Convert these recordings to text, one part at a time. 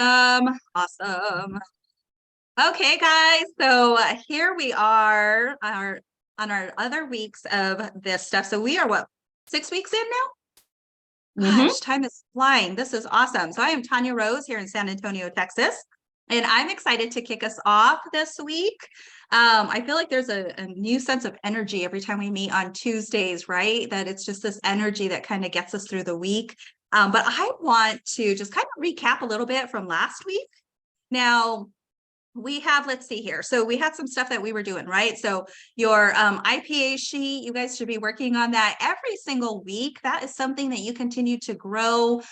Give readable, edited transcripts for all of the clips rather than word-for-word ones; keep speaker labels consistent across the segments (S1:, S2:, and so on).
S1: Awesome. Okay, guys. So here we are on our other weeks of this stuff. So we are what, 6 weeks in now? Gosh, time is flying. This is awesome. So I am Tanya Rose here in San Antonio, Texas, and I'm excited to kick us off this week. I feel like there's a new sense of energy every time we meet on Tuesdays, right? That it's just this energy that kind of gets us through the week. But I want to just kind of recap a little bit from last week. Now, we have, let's see here. So we had some stuff that we were doing, right? So your IPA sheet, you guys should be working on that every single week. That is something that you continue to grow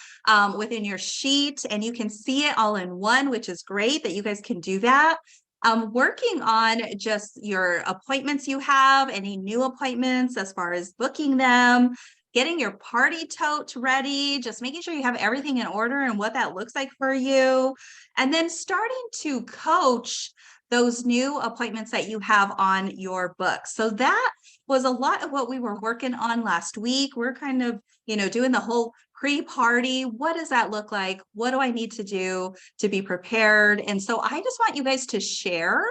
S1: within your sheet, and you can see it all in one, which is great that you guys can do that. Working on just your appointments you have, any new appointments as far as booking them, getting your party tote ready, just making sure you have everything in order and what that looks like for you. And then starting to coach those new appointments that you have on your book. So that was a lot of what we were working on last week. We're kind of, doing the whole pre-party. What does that look like? What do I need to do to be prepared? And so I just want you guys to share.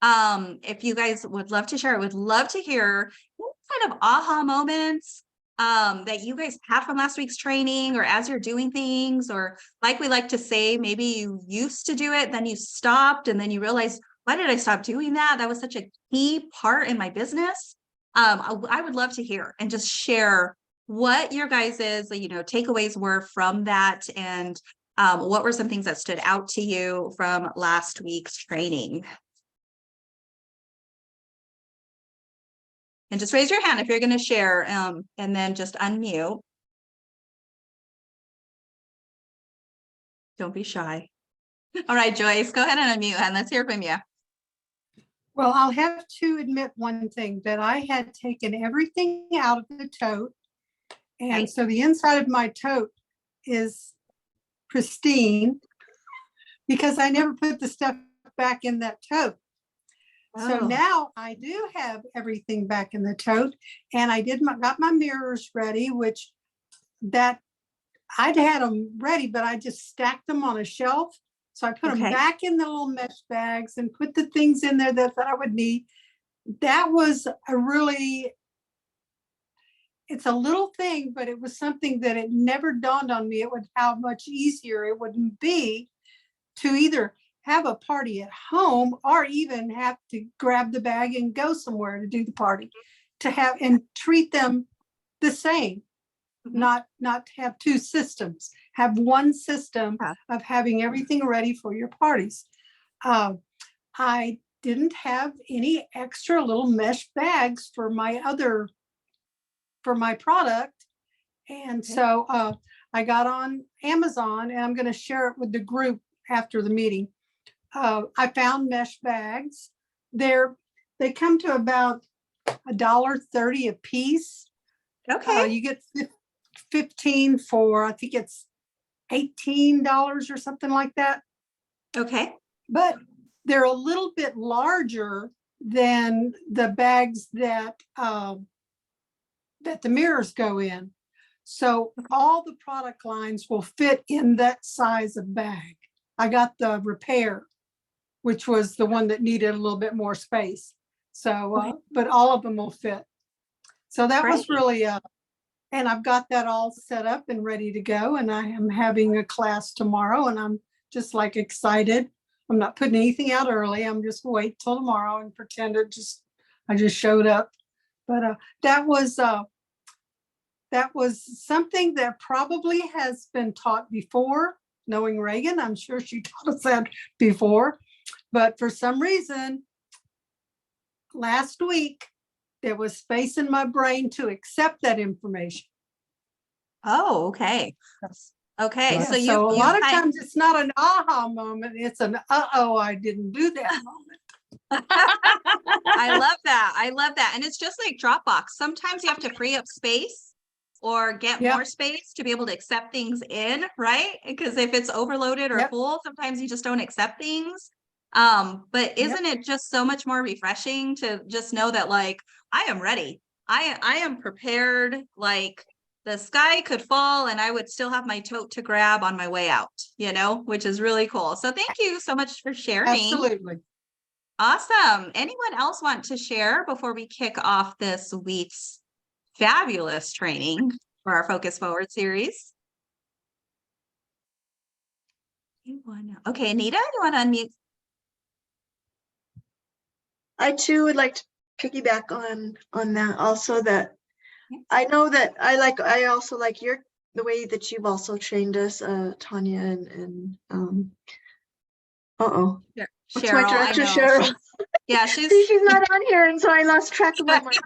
S1: If you guys would love to share, I would love to hear what kind of aha moments that you guys had from last week's training, or as you're doing things, or like we like to say, maybe you used to do it, then you stopped, and then you realized, why did I stop doing that? That was such a key part in my business. I would love to hear and just share what your guys' takeaways were from that, and what were some things that stood out to you from last week's training. And just raise your hand if you're going to share, and then just unmute. Don't be shy. All right, Joyce, go ahead and unmute, and let's hear from you.
S2: Well, I'll have to admit one thing, that I had taken everything out of the tote. And so the inside of my tote is pristine because I never put the stuff back in that tote. So now I do have everything back in the tote, and I got my mirrors ready, which that I'd had them ready, but I just stacked them on a shelf. So I put them back in the little mesh bags and put the things in there that I would need. That was it's a little thing, but it was something that it never dawned on me how much easier it would be to either have a party at home, or even have to grab the bag and go somewhere to do the party, to have and treat them the same, not have two systems, have one system of having everything ready for your parties. I didn't have any extra little mesh bags for my product. And so I got on Amazon, and I'm going to share it with the group after the meeting. I found mesh bags. They come to about $1.30 a piece.
S1: Okay.
S2: You get 15 for, I think it's $18 or something like that.
S1: Okay.
S2: But they're a little bit larger than the bags that the mirrors go in. So all the product lines will fit in that size of bag. I got the Repair, which was the one that needed a little bit more space. So, but all of them will fit. So that was really, and I've got that all set up and ready to go. And I am having a class tomorrow, and I'm just like excited. I'm not putting anything out early. I'm just wait till tomorrow and pretend I just showed up. But that was something that probably has been taught before. Knowing Reagan, I'm sure she taught us that before. But for some reason, last week, there was space in my brain to accept that information.
S1: Oh, okay. Okay.
S2: Yeah, so a lot of times it's not an aha moment. It's an, I didn't do that moment.
S1: I love that. I love that. And it's just like Dropbox. Sometimes you have to free up space or get more space to be able to accept things in, right? Because if it's overloaded or full, sometimes you just don't accept things. But isn't it just so much more refreshing to just know that, like, I am ready. I am prepared. Like, the sky could fall and I would still have my tote to grab on my way out, which is really cool. So thank you so much for sharing.
S2: Absolutely.
S1: Awesome. Anyone else want to share before we kick off this week's fabulous training for our Focus Forward series? Okay, Anita, you want to unmute?
S3: I too would like to piggyback on that also, that I know that I also like the way that you've also trained us, Tanya and what's my
S1: Cheryl,
S3: director,
S1: I know.
S3: Cheryl?
S1: Yeah,
S3: See, she's not on here, and so I lost track of my mind.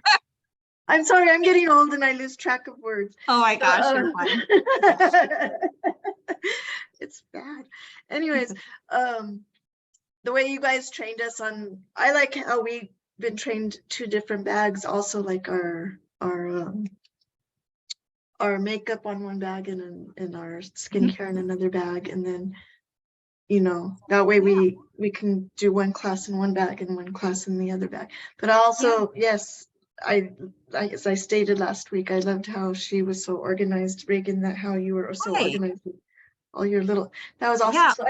S3: I'm sorry, I'm getting old and I lose track of words.
S1: Oh my gosh, you're fine.
S3: It's bad. Anyways, the way you guys trained us on, I like how we've been trained 2 different bags, also like our makeup on one bag and our skincare in another bag, and then that way we can do one class in one bag and one class in the other bag. But also, yes, as I stated last week, I loved how she was so organized, Reagan, that how you were so organized with all your little, that was awesome.
S1: Yeah.
S3: So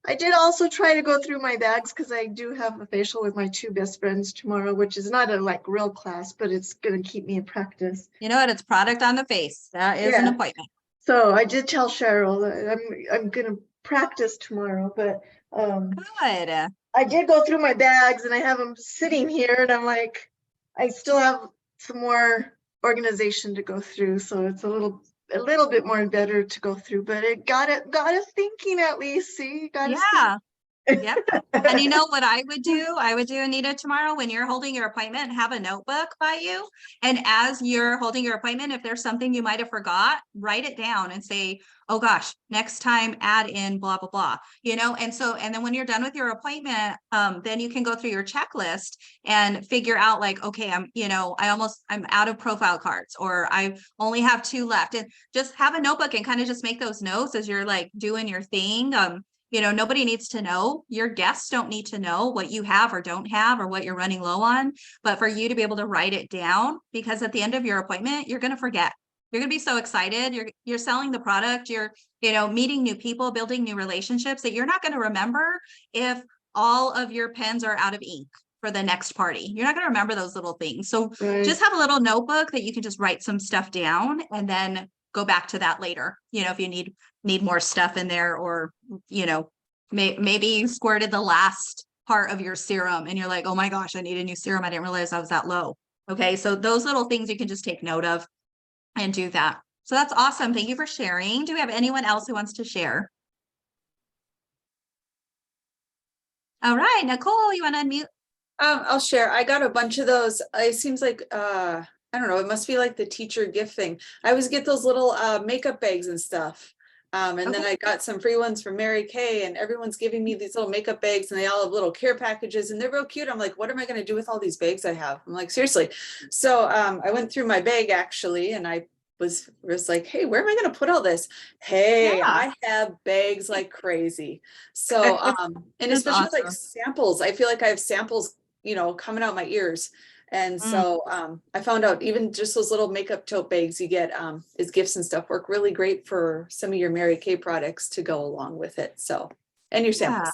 S3: I did also try to go through my bags, because I do have a facial with my 2 best friends tomorrow, which is not a real class, but it's going to keep me in practice.
S1: You know what? It's product on the face. That is an appointment.
S3: So I did tell Cheryl that I'm going to practice tomorrow, but
S1: Good.
S3: I did go through my bags and I have them sitting here, and I'm like, I still have some more organization to go through. So it's a little bit more better to go through, but it got us thinking at least. See,
S1: Yeah. Yep. And you know what I would do? I would do, Anita, tomorrow when you're holding your appointment, have a notebook by you. And as you're holding your appointment, if there's something you might have forgot, write it down and say, oh gosh, next time add in blah, blah, blah, and then when you're done with your appointment, then you can go through your checklist and figure out like, okay, I'm out of profile cards, or I only have 2 left, and just have a notebook and kind of just make those notes as you're like doing your thing. Nobody needs to know. Your guests don't need to know what you have or don't have or what you're running low on, but for you to be able to write it down, because at the end of your appointment, you're going to forget. You're going to be so excited. You're selling the product. You're, meeting new people, building new relationships, that you're not going to remember if all of your pens are out of ink for the next party. You're not going to remember those little things. So just have a little notebook that you can just write some stuff down and then go back to that later. If you need more stuff in there, or, maybe you squirted the last part of your serum and you're like, oh my gosh, I need a new serum. I didn't realize I was that low. Okay. So those little things you can just take note of and do that. So that's awesome. Thank you for sharing. Do we have anyone else who wants to share? All right, Nicole, you want to unmute?
S4: I'll share. I got a bunch of those. It seems like, I don't know, it must be like the teacher gift thing. I always get those little makeup bags and stuff. Then I got some free ones from Mary Kay, and everyone's giving me these little makeup bags, and they all have little care packages, and they're real cute. I'm like, what am I going to do with all these bags I have? I'm like, seriously. So I went through my bag actually, and I was like, hey, where am I going to put all this? Hey, I have bags like crazy. So, and especially like samples, I feel like I have samples, coming out my ears. And so I found out even just those little makeup tote bags you get as gifts and stuff work really great for some of your Mary Kay products to go along with it. So, and your samples.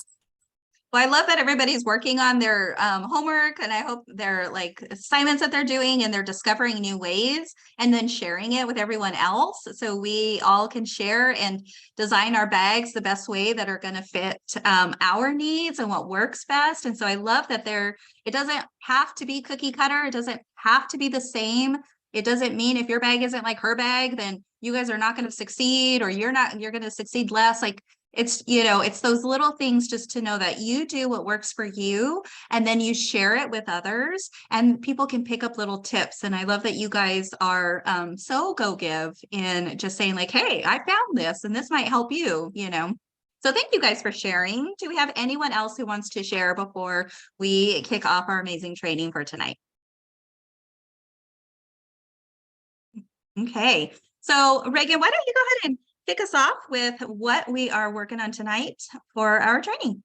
S1: Well, I love that everybody's working on their homework, and I hope their assignments that they're doing, and they're discovering new ways and then sharing it with everyone else. So we all can share and design our bags the best way that are going to fit our needs and what works best. And so I love that it doesn't have to be cookie cutter. It doesn't have to be the same. It doesn't mean if your bag isn't like her bag, then you guys are not going to succeed, or you're going to succeed less. It's, it's those little things just to know that you do what works for you, and then you share it with others, and people can pick up little tips. And I love that you guys are so go give in just saying like, hey, I found this and this might help you, So thank you guys for sharing. Do we have anyone else who wants to share before we kick off our amazing training for tonight? Okay. So Reagan, why don't you go ahead and kick us off with what we are working on tonight for our training.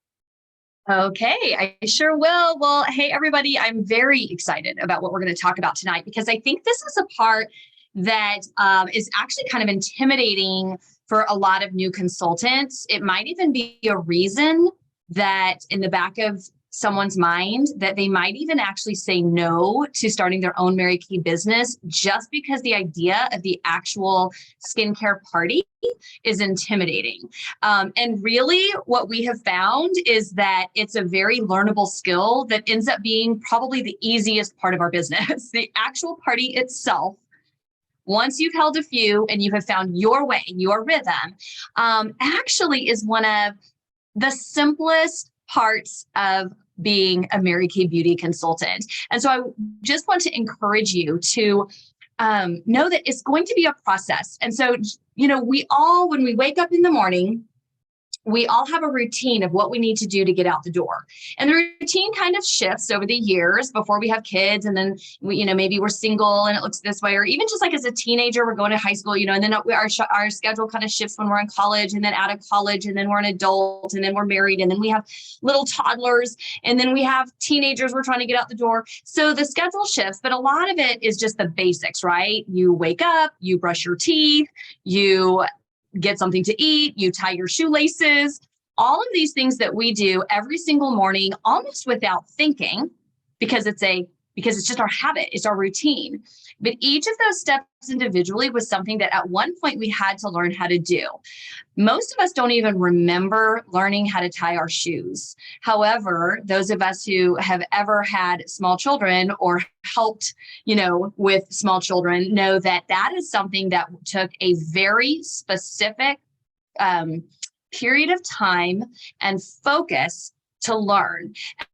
S5: Okay, I sure will. Well, hey, everybody, I'm very excited about what we're going to talk about tonight, because I think this is a part that is actually kind of intimidating for a lot of new consultants. It might even be a reason that in the back of someone's mind that they might even actually say no to starting their own Mary Kay business just because the idea of the actual skincare party is intimidating. And really what we have found is that it's a very learnable skill that ends up being probably the easiest part of our business. The actual party itself, once you've held a few and you have found your way, your rhythm, actually is one of the simplest parts of being a Mary Kay beauty consultant. And so I just want to encourage you to know that it's going to be a process. And so, we all, when we wake up in the morning, we all have a routine of what we need to do to get out the door. And the routine kind of shifts over the years before we have kids. And then, maybe we're single and it looks this way, or even just like as a teenager, we're going to high school, and then our schedule kind of shifts when we're in college and then out of college, and then we're an adult, and then we're married, and then we have little toddlers, and then we have teenagers we're trying to get out the door. So the schedule shifts, but a lot of it is just the basics, right? You wake up, you brush your teeth, you get something to eat, you tie your shoelaces, all of these things that we do every single morning, almost without thinking, because it's just our habit, it's our routine. But each of those steps individually was something that at one point we had to learn how to do. Most of us don't even remember learning how to tie our shoes. However, those of us who have ever had small children or helped, with small children know that that is something that took a very specific period of time and focus to learn.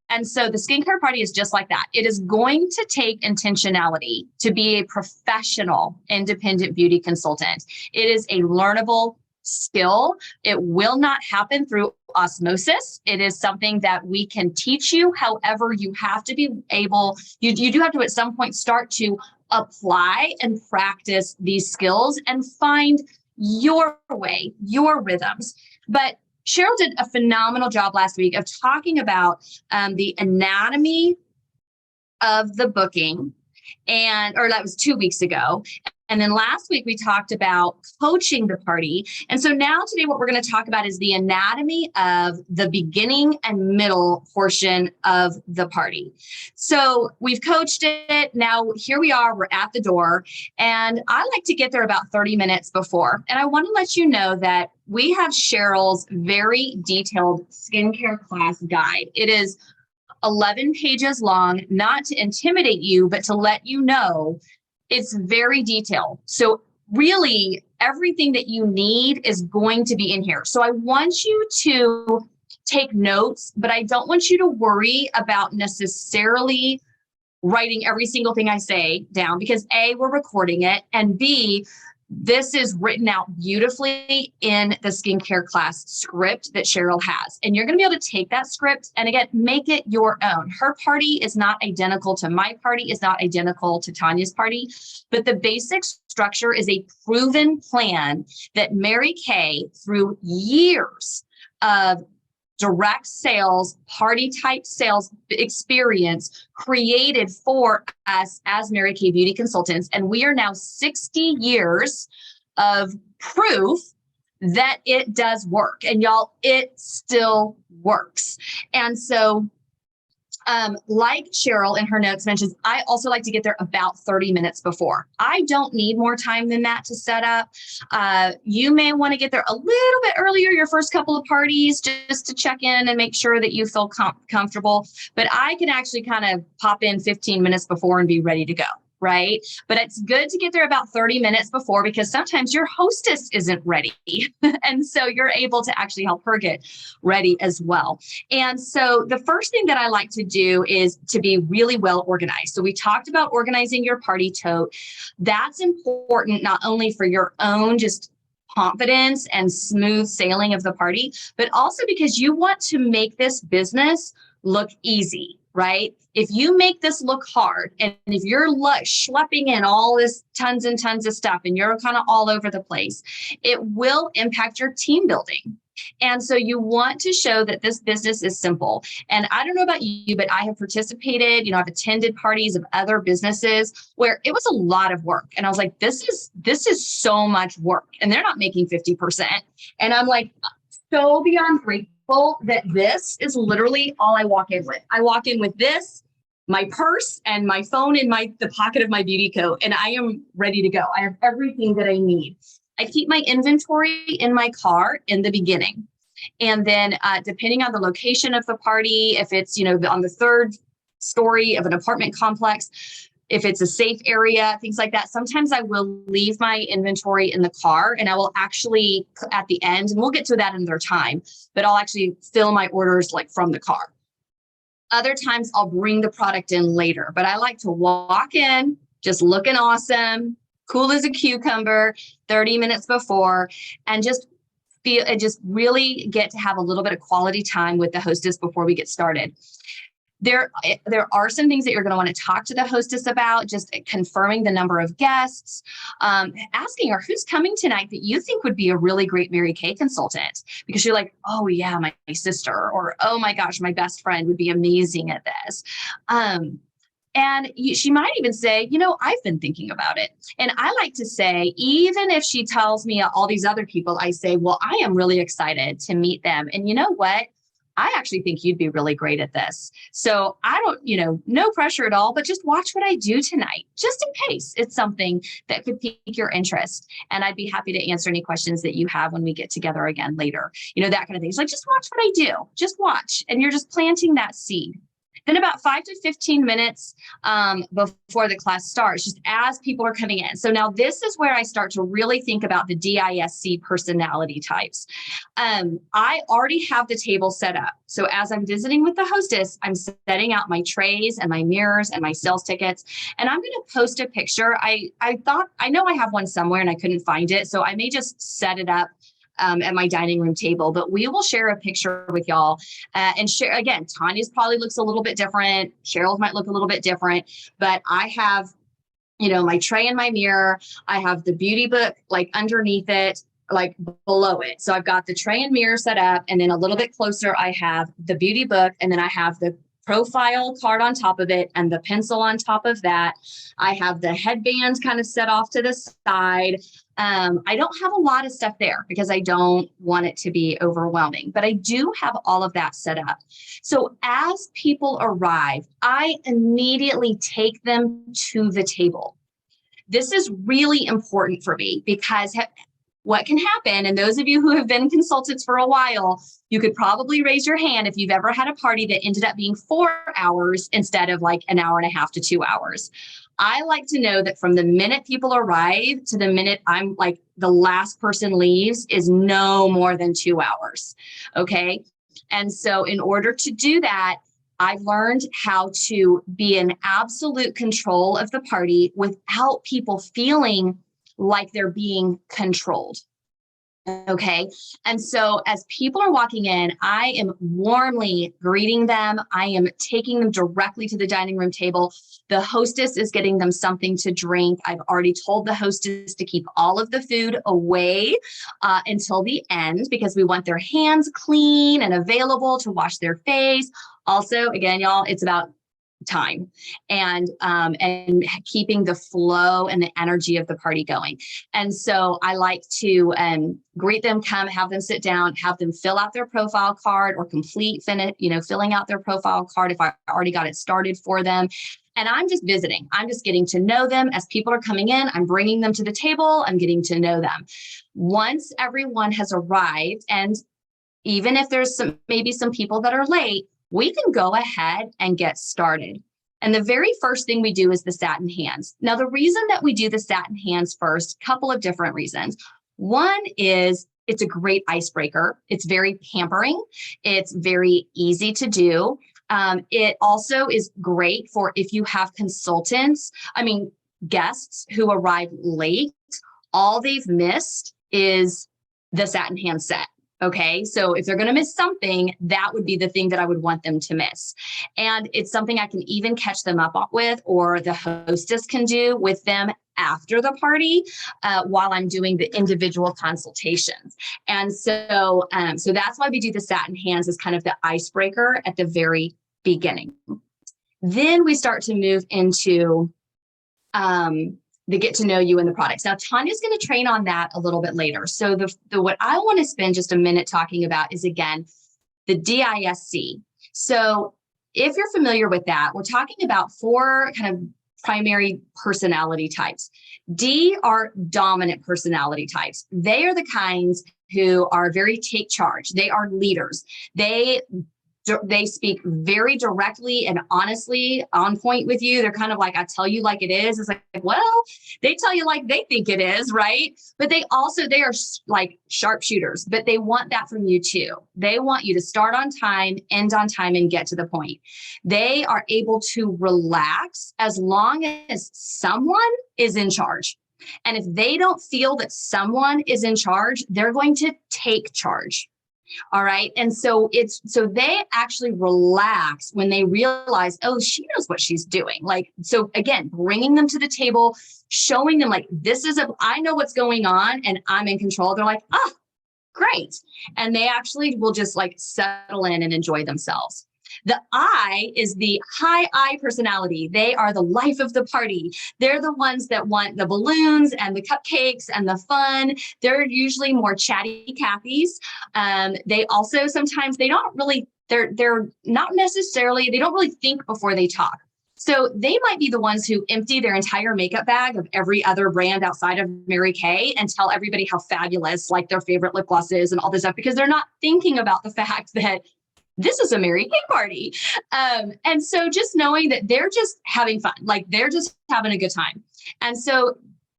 S5: And so the skincare party is just like that. It is going to take intentionality to be a professional independent beauty consultant. It is a learnable skill. It will not happen through osmosis. It is something that we can teach you. However, you have to be able, you do have to at some point start to apply and practice these skills and find your way, your rhythms. But Cheryl did a phenomenal job last week of talking about the anatomy of the booking, or that was 2 weeks ago. And then last week we talked about coaching the party. And so now today what we're going to talk about is the anatomy of the beginning and middle portion of the party. So we've coached it. Now here we are, we're at the door, and I like to get there about 30 minutes before. And I want to let you know that we have Cheryl's very detailed skincare class guide. It is 11 pages long, not to intimidate you, but to let you know it's very detailed. So really everything that you need is going to be in here. So I want you to take notes, but I don't want you to worry about necessarily writing every single thing I say down, because A, we're recording it, and B, this is written out beautifully in the skincare class script that Cheryl has. And you're going to be able to take that script and again, make it your own. Her party is not identical to my party, is not identical to Tanya's party, but the basic structure is a proven plan that Mary Kay, through years of direct sales, party type sales experience, created for us as Mary Kay beauty consultants. And we are now 60 years of proof that it does work. And y'all, it still works. And so like Cheryl in her notes mentions, I also like to get there about 30 minutes before. I don't need more time than that to set up. You may want to get there a little bit earlier, your first couple of parties, just to check in and make sure that you feel comfortable. But I can actually kind of pop in 15 minutes before and be ready to go. Right? But it's good to get there about 30 minutes before, because sometimes your hostess isn't ready. And so you're able to actually help her get ready as well. And so the first thing that I like to do is to be really well organized. So we talked about organizing your party tote. That's important not only for your own just confidence and smooth sailing of the party, but also because you want to make this business look easy. right? If you make this look hard and if you're schlepping in all this tons and tons of stuff and you're kind of all over the place, it will impact your team building. And so you want to show that this business is simple. And I don't know about you, but I have participated, I've attended parties of other businesses where it was a lot of work. And I was like, this is so much work and they're not making 50%. And I'm like, so beyond grateful that this is literally all I walk in with. I walk in with this, my purse and my phone in the pocket of my beauty coat, and I am ready to go. I have everything that I need. I keep my inventory in my car in the beginning. And then depending on the location of the party, if it's, on the third story of an apartment complex, if it's a safe area, things like that, sometimes I will leave my inventory in the car and I will actually at the end, and we'll get to that another time, but I'll actually fill my orders like from the car. Other times I'll bring the product in later, but I like to walk in just looking awesome, cool as a cucumber 30 minutes before, and just really get to have a little bit of quality time with the hostess before we get started. There are some things that you're going to want to talk to the hostess about, just confirming the number of guests, asking her who's coming tonight that you think would be a really great Mary Kay consultant, because you're like, oh yeah, my sister, or oh my gosh, my best friend would be amazing at this. She might even say, I've been thinking about it. And I like to say, even if she tells me all these other people, I say, well, I am really excited to meet them. And you know what? I actually think you'd be really great at this. So I don't, no pressure at all, but just watch what I do tonight, just in case it's something that could pique your interest. And I'd be happy to answer any questions that you have when we get together again later, that kind of thing. It's like, just watch what I do, just watch. And you're just planting that seed. Then about 5 to 15 minutes before the class starts, just as people are coming in. So now this is where I start to really think about the DISC personality types. I already have the table set up. So as I'm visiting with the hostess, I'm setting out my trays and my mirrors and my sales tickets, and I'm going to post a picture. I know I have one somewhere and I couldn't find it, so I may just set it up at my dining room table, but we will share a picture with y'all and share. Again, Tanya's probably looks a little bit different. Cheryl's might look a little bit different, but I have, my tray and my mirror. I have the beauty book like underneath it, like below it. So I've got the tray and mirror set up, and then a little bit closer, I have the beauty book, and then I have the profile card on top of it and the pencil on top of that. I have the headbands kind of set off to the side. I don't have a lot of stuff there because I don't want it to be overwhelming, but I do have all of that set up. So as people arrive, I immediately take them to the table. This is really important for me because what can happen, and those of you who have been consultants for a while, you could probably raise your hand if you've ever had a party that ended up being 4 hours instead of like an hour and a half to 2 hours. I like to know that from the minute people arrive to the minute I'm like the last person leaves is no more than 2 hours. Okay. And so in order to do that, I've learned how to be in absolute control of the party without people feeling like they're being controlled. Okay. And so as people are walking in, I am warmly greeting them. I am taking them directly to the dining room table. The hostess is getting them something to drink. I've already told the hostess to keep all of the food away until the end because we want their hands clean and available to wash their face. Also, again, y'all, it's about time and keeping the flow and the energy of the party going. And so I like to greet them, have them sit down, have them fill out their profile card or filling out their profile card if I already got it started for them. And I'm just visiting. I'm just getting to know them as people are coming in. I'm bringing them to the table. I'm getting to know them. Once everyone has arrived, and even if there's maybe some people that are late, we can go ahead and get started. And the very first thing we do is the satin hands. Now, the reason that we do the satin hands first, a couple of different reasons. One is it's a great icebreaker. It's very pampering. It's very easy to do. It also is great for if you have guests who arrive late, all they've missed is the satin hand set. Okay, so if they're going to miss something, that would be the thing that I would want them to miss. And it's something I can even catch them up with, or the hostess can do with them after the party while I'm doing the individual consultations. And so, so that's why we do the satin hands as kind of the icebreaker at the very beginning. Then we start to move into the get to know you and the products. Now, Tanya's going to train on that a little bit later. So the what I want to spend just a minute talking about is, again, the DISC. So if you're familiar with that, we're talking about 4 kind of primary personality types. D are dominant personality types. They are the kinds who are very take charge. They are leaders. They speak very directly and honestly on point with you. They're kind of like, I tell you like it is. It's like, well, they tell you like they think it is, right? But they are like sharpshooters, but they want that from you too. They want you to start on time, end on time, and get to the point. They are able to relax as long as someone is in charge. And if they don't feel that someone is in charge, they're going to take charge. All right. And so they actually relax when they realize, oh, she knows what she's doing. Like, so again, bringing them to the table, showing them like, I know what's going on and I'm in control. They're like, oh, great. And they actually will just like settle in and enjoy themselves. The I is the high I personality. They are the life of the party. They're the ones that want the balloons and the cupcakes and the fun. They're usually more chatty Cathys. They also sometimes they're not really think before they talk. So they might be the ones who empty their entire makeup bag of every other brand outside of Mary Kay and tell everybody how fabulous like their favorite lip gloss is and all this stuff, because they're not thinking about the fact that this is a Mary Kay party. And so just knowing that they're just having fun, like they're just having a good time. And so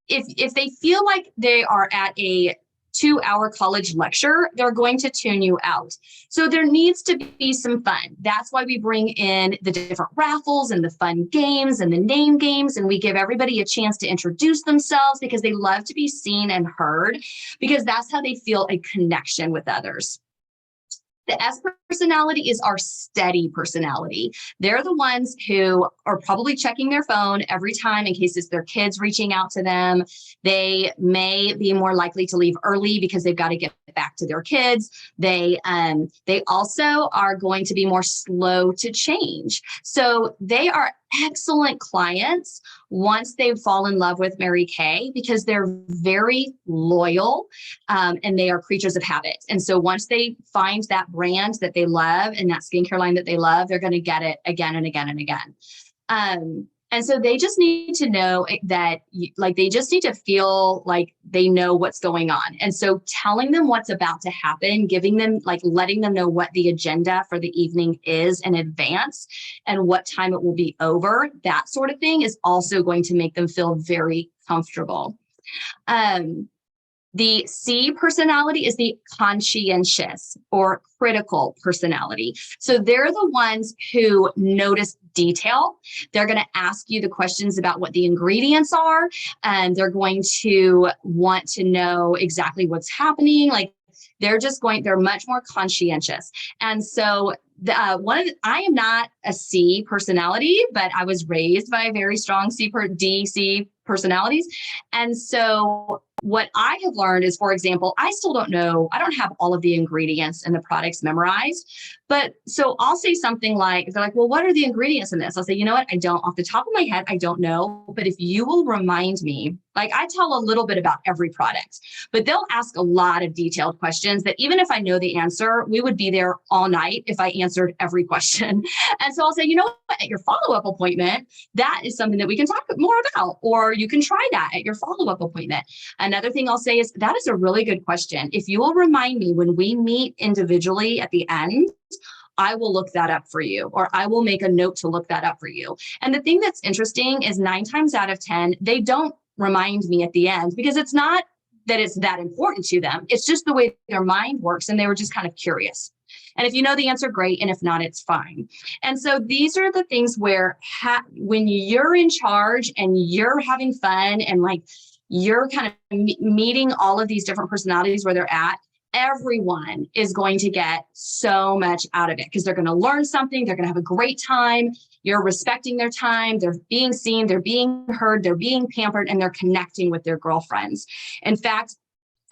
S5: if they feel like they are at a 2-hour college lecture, they're going to tune you out. So there needs to be some fun. That's why we bring in the different raffles and the fun games and the name games. And we give everybody a chance to introduce themselves because they love to be seen and heard, because that's how they feel a connection with others. The S personality is our steady personality. They're the ones who are probably checking their phone every time in case it's their kids reaching out to them. They may be more likely to leave early because they've got to get back to their kids. They also are going to be more slow to change. So they are excellent clients once they fall in love with Mary Kay, because they're very loyal and they are creatures of habit. And so once they find that brand that they love and that skincare line that they love, they're going to get it again and again and again. And so they just need to know that, like, they just need to feel like they know what's going on. And so telling them what's about to happen, giving them, like, letting them know what the agenda for the evening is in advance and what time it will be over, that sort of thing is also going to make them feel very comfortable. The C personality is the conscientious or critical personality. So they're the ones who notice detail. They're going to ask you the questions about what the ingredients are, and they're going to want to know exactly what's happening. Like, they're much more conscientious. And so I am not a C personality, but I was raised by a very strong C personalities. And so what I have learned is, for example, I don't have all of the ingredients and the products memorized, but so I'll say something like, they're like, well, what are the ingredients in this? I'll say, you know what? I don't, off the top of my head, I don't know. But if you will remind me, like, I tell a little bit about every product, but they'll ask a lot of detailed questions that even if I know the answer, we would be there all night if I answered every question. And so I'll say, you know what, at your follow-up appointment, that is something that we can talk more about, or you can try that at your follow-up appointment. Another thing I'll say is, that is a really good question. If you will remind me when we meet individually at the end, I will look that up for you, or I will make a note to look that up for you. And the thing that's interesting is 9 times out of 10, they don't remind me at the end, because it's not that it's that important to them. It's just the way their mind works, and they were just kind of curious. And if you know the answer, great. And if not, it's fine. And so these are the things where when you're in charge and you're having fun and like you're kind of meeting all of these different personalities where they're at, everyone is going to get so much out of it because they're going to learn something. They're going to have a great time. You're respecting their time. They're being seen. They're being heard. They're being pampered, and they're connecting with their girlfriends. In fact,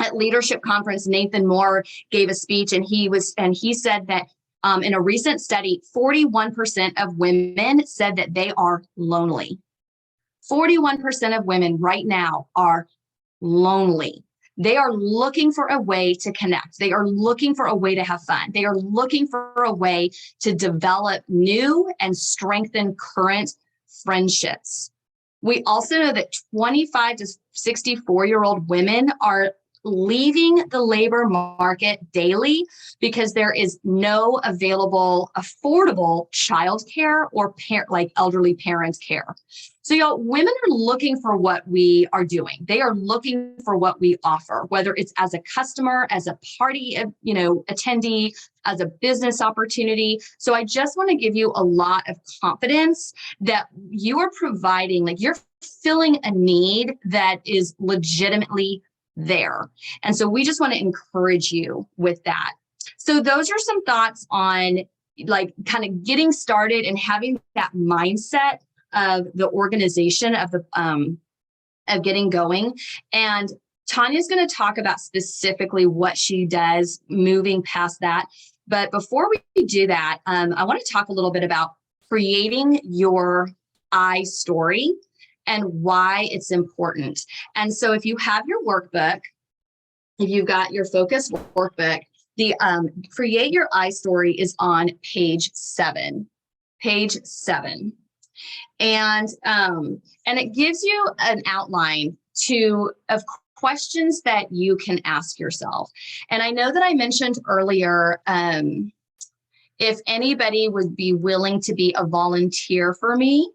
S5: at Leadership Conference, Nathan Moore gave a speech, and he said that in a recent study, 41% of women said that they are lonely. 41% of women right now are lonely. They are looking for a way to connect. They are looking for a way to have fun. They are looking for a way to develop new and strengthen current friendships. We also know that 25 to 64-year-old women are leaving the labor market daily because there is no available affordable childcare or like elderly parent care. So y'all, women are looking for what we are doing. They are looking for what we offer, whether it's as a customer, as a party, attendee, as a business opportunity. So I just want to give you a lot of confidence that you are providing, like you're filling a need that is legitimately there. And so we just want to encourage you with that. So those are some thoughts on like kind of getting started and having that mindset of the organization of the of getting going. And Tanya's going to talk about specifically what she does moving past that. But before we do that, I want to talk a little bit about creating your I story and why it's important. And so if you have your workbook, if you've got your focus workbook, the create your I story is on page 7. And it gives you an outline of questions that you can ask yourself. And I know that I mentioned earlier, if anybody would be willing to be a volunteer for me,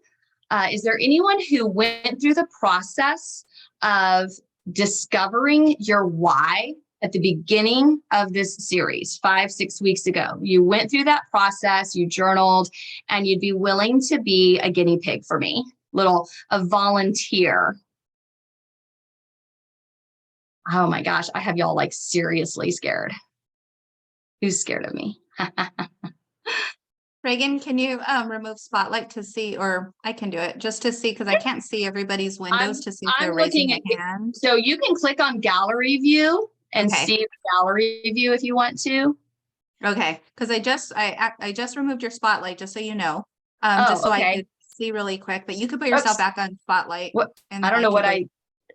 S5: is there anyone who went through the process of discovering your why at the beginning of this series 5-6 weeks ago? You went through that process, you journaled, and you'd be willing to be a guinea pig for me, a volunteer. Oh my gosh, I have y'all like seriously scared. Who's scared of me?
S1: Reagan, can you remove spotlight to see, or I can do it just to see, because I can't see everybody's windows to see if they're raising a hand.
S5: So you can click on gallery view and see the gallery view if you want to.
S1: Okay, because I just removed your spotlight, just so you know, just so I could see really quick. But you could put yourself back on spotlight.
S5: What? I don't know what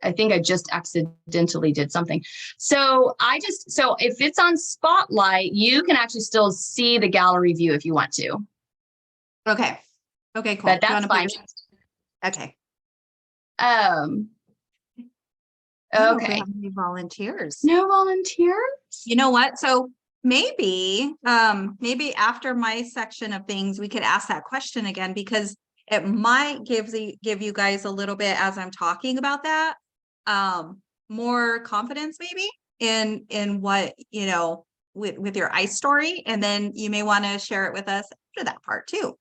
S5: I think I just accidentally did something. So if it's on spotlight, you can actually still see the gallery view if you want to.
S1: Okay. Okay, cool.
S5: But that's fine.
S1: Okay.
S5: Okay.
S1: Any volunteers?
S5: No volunteers?
S1: You know what? So maybe after my section of things, we could ask that question again, because it might give you guys a little bit, as I'm talking about that, more confidence maybe in what, with your I story. And then you may want to share it with us after that part too.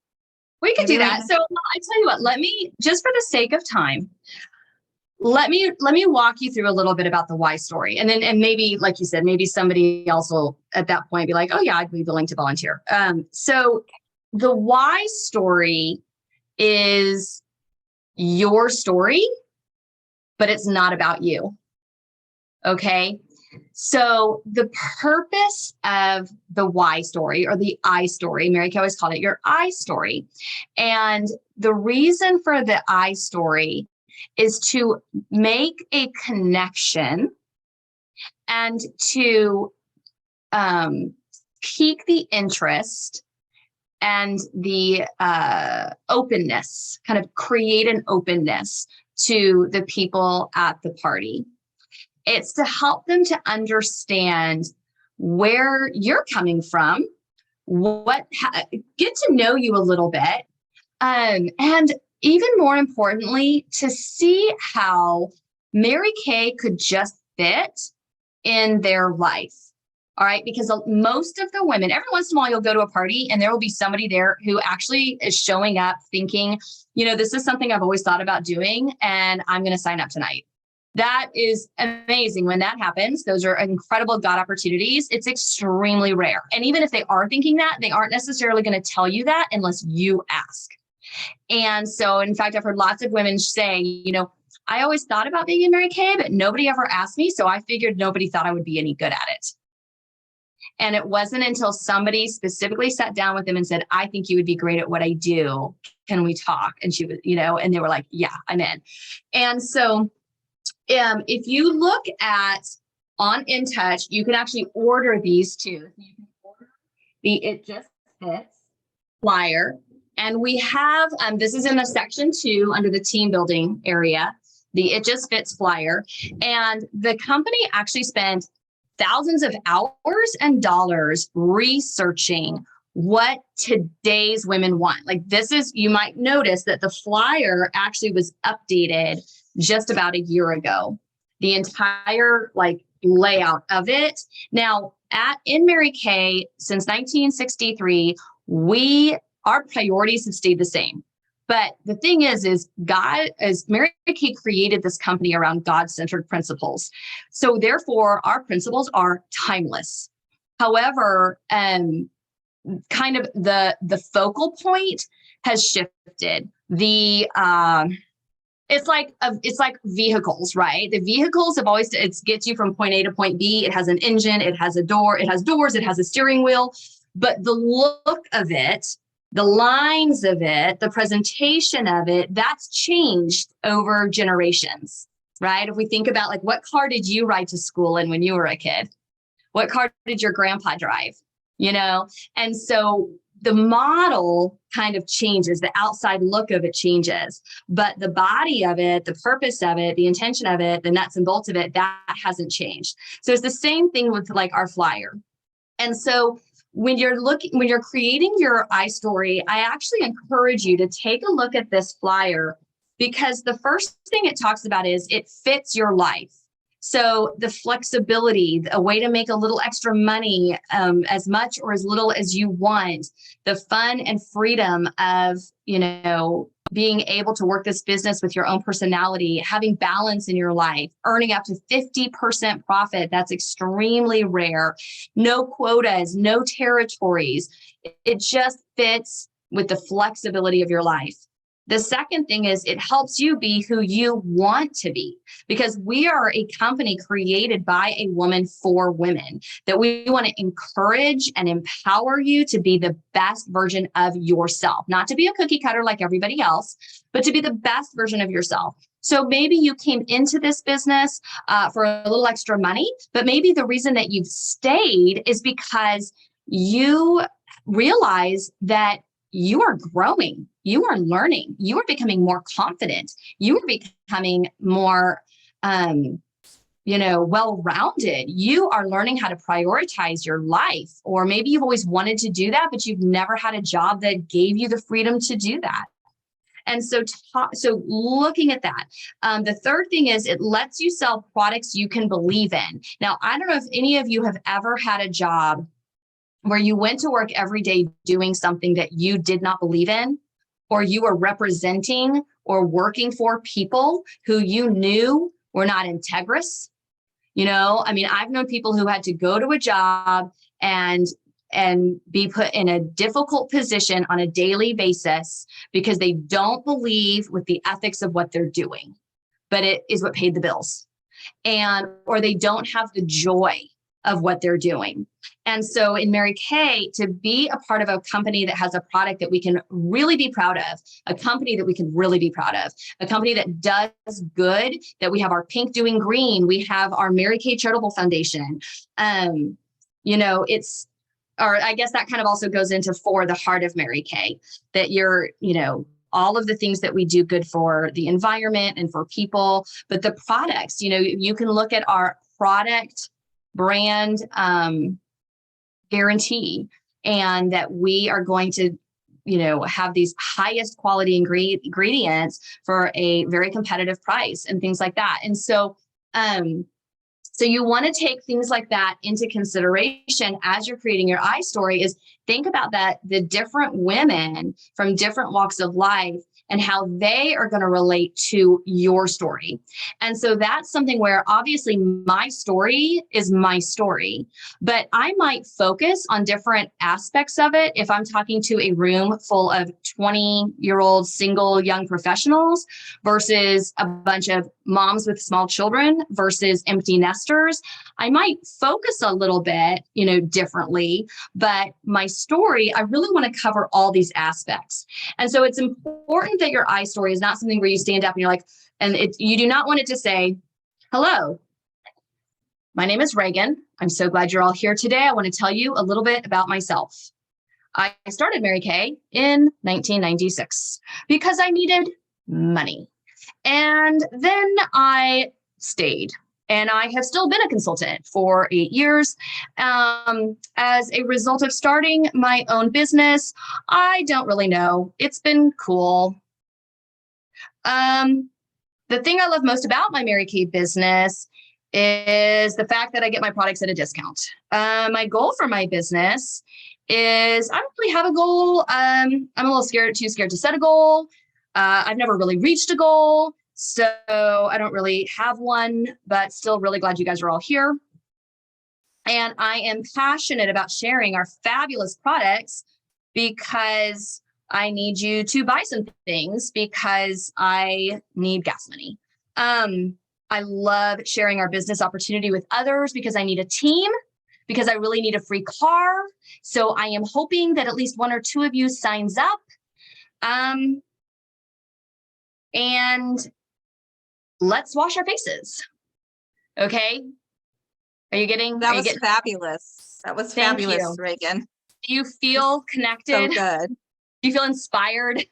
S5: We could do that. So I tell you what, let me, just for the sake of time, let me walk you through a little bit about the why story. And maybe, like you said, maybe somebody else will at that point be like, oh yeah, I'd be willing to volunteer. So the why story is your story, but it's not about you. Okay. So the purpose of the why story, or the I story, Mary Kay always called it your I story. And the reason for the I story is to make a connection and to pique the interest and the openness, kind of create an openness to the people at the party. It's to help them to understand where you're coming from, get to know you a little bit, and even more importantly, to see how Mary Kay could just fit in their life. All right, because most of the women, every once in a while you'll go to a party and there will be somebody there who actually is showing up thinking, this is something I've always thought about doing and I'm going to sign up tonight. That is amazing when that happens. Those are incredible God opportunities. It's extremely rare. And even if they are thinking that, they aren't necessarily going to tell you that unless you ask. And so, in fact, I've heard lots of women say, you know, I always thought about being in Mary Kay, but nobody ever asked me. So I figured nobody thought I would be any good at it. And it wasn't until somebody specifically sat down with them and said, I think you would be great at what I do. Can we talk? And she was, you know, and they were like, yeah, I'm in. And so if you look at on InTouch, you can actually order these too. You can order the It Just Fits flyer. And we have, this is in the section 2 under the team building area, the It Just Fits flyer. And the company actually spent thousands of hours and dollars researching what today's women want. Like this is, you might notice that the flyer actually was updated just about a year ago. The entire like layout of it. Now in Mary Kay, since 1963, our priorities have stayed the same. But the thing is God, as Mary Kay created this company around God-centered principles. So therefore, our principles are timeless. However, kind of the focal point has shifted. It's like vehicles, right? The vehicles have always, it gets you from point A to point B. It has an engine, it has a door, it has doors, it has a steering wheel, but the look of it, the lines of it, the presentation of it, that's changed over generations, right? If we think about like, what car did you ride to school in when you were a kid? What car did your grandpa drive? You know? And so the model kind of changes, the outside look of it changes, but the body of it, the purpose of it, the intention of it, the nuts and bolts of it, that hasn't changed. So it's the same thing with like our flyer. And so when you're creating your iStory, I actually encourage you to take a look at this flyer because the first thing it talks about is it fits your life. So the flexibility, a way to make a little extra money, as much or as little as you want, the fun and freedom of, you know, being able to work this business with your own personality, having balance in your life, earning up to 50% profit. That's extremely rare. No quotas, no territories. It just fits with the flexibility of your life. The second thing is it helps you be who you want to be because we are a company created by a woman for women that we want to encourage and empower you to be the best version of yourself, not to be a cookie cutter like everybody else, but to be the best version of yourself. So maybe you came into this business for a little extra money, but maybe the reason that you've stayed is because you realize that you are growing, you are learning, you are becoming more confident, you are becoming more, well-rounded. You are learning how to prioritize your life, or maybe you've always wanted to do that, but you've never had a job that gave you the freedom to do that. And so looking at that, the third thing is it lets you sell products you can believe in. Now, I don't know if any of you have ever had a job where you went to work every day doing something that you did not believe in, or you were representing or working for people who you knew were not integrous. You know, I mean, I've known people who had to go to a job and be put in a difficult position on a daily basis because they don't believe with the ethics of what they're doing, but it is what paid the bills, or they don't have the joy of what they're doing. And so in Mary Kay, to be a part of a company that has a product that we can really be proud of, a company that we can really be proud of, a company that does good, that we have our Pink Doing Green, we have our Mary Kay Charitable Foundation. I guess that kind of also goes into for the heart of Mary Kay, that you're, all of the things that we do good for the environment and for people, but the products, you can look at our product brand guarantee, and that we are going to, have these highest quality ingredients for a very competitive price and things like that. And so, so you want to take things like that into consideration as you're creating your iStory. Is think about that, the different women from different walks of life and how they are going to relate to your story. And so that's something where obviously my story is my story, but I might focus on different aspects of it if I'm talking to a room full of 20-year-old single young professionals versus a bunch of moms with small children versus empty nesters. I might focus a little bit, differently, but my story, I really want to cover all these aspects. And so it's important that your I story is not something where you stand up and you're like, you do not want it to say, hello, my name is Reagan. I'm so glad you're all here today. I want to tell you a little bit about myself. I started Mary Kay in 1996 because I needed money. And then I stayed. And I have still been a consultant for 8 years. As a result of starting my own business, I don't really know. It's been cool. The thing I love most about my Mary Kay business is the fact that I get my products at a discount. My goal for my business is I don't really have a goal. I'm a little too scared to set a goal. I've never really reached a goal. So I don't really have one, but still really glad you guys are all here. And I am passionate about sharing our fabulous products because I need you to buy some things because I need gas money. I love sharing our business opportunity with others because I need a team, because I really need a free car. So I am hoping that at least 1 or 2 of you signs up. And let's wash our faces. Okay.
S1: That was fabulous. That was
S5: Thank
S1: fabulous,
S5: you.
S1: Reagan.
S5: Do you feel connected?
S1: So good.
S5: Do you feel inspired?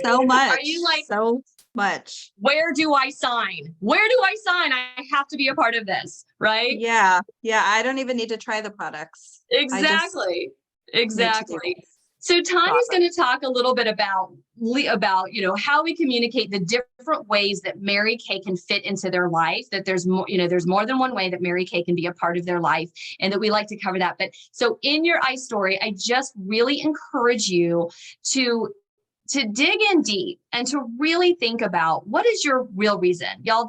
S1: So much.
S5: Are you like,
S1: so much?
S5: where do I sign? Where do I sign? I have to be a part of this, right?
S1: Yeah. Yeah. I don't even need to try the products.
S5: Exactly.
S1: Need to do
S5: Exactly.
S1: this.
S5: So Tanya's
S1: Awesome.
S5: going to talk a little bit about how we communicate the different ways that Mary Kay can fit into their life, that there's more than one way that Mary Kay can be a part of their life, and that we like to cover that. But so in your I story, I just really encourage you to dig in deep and to really think about what is your real reason. Y'all,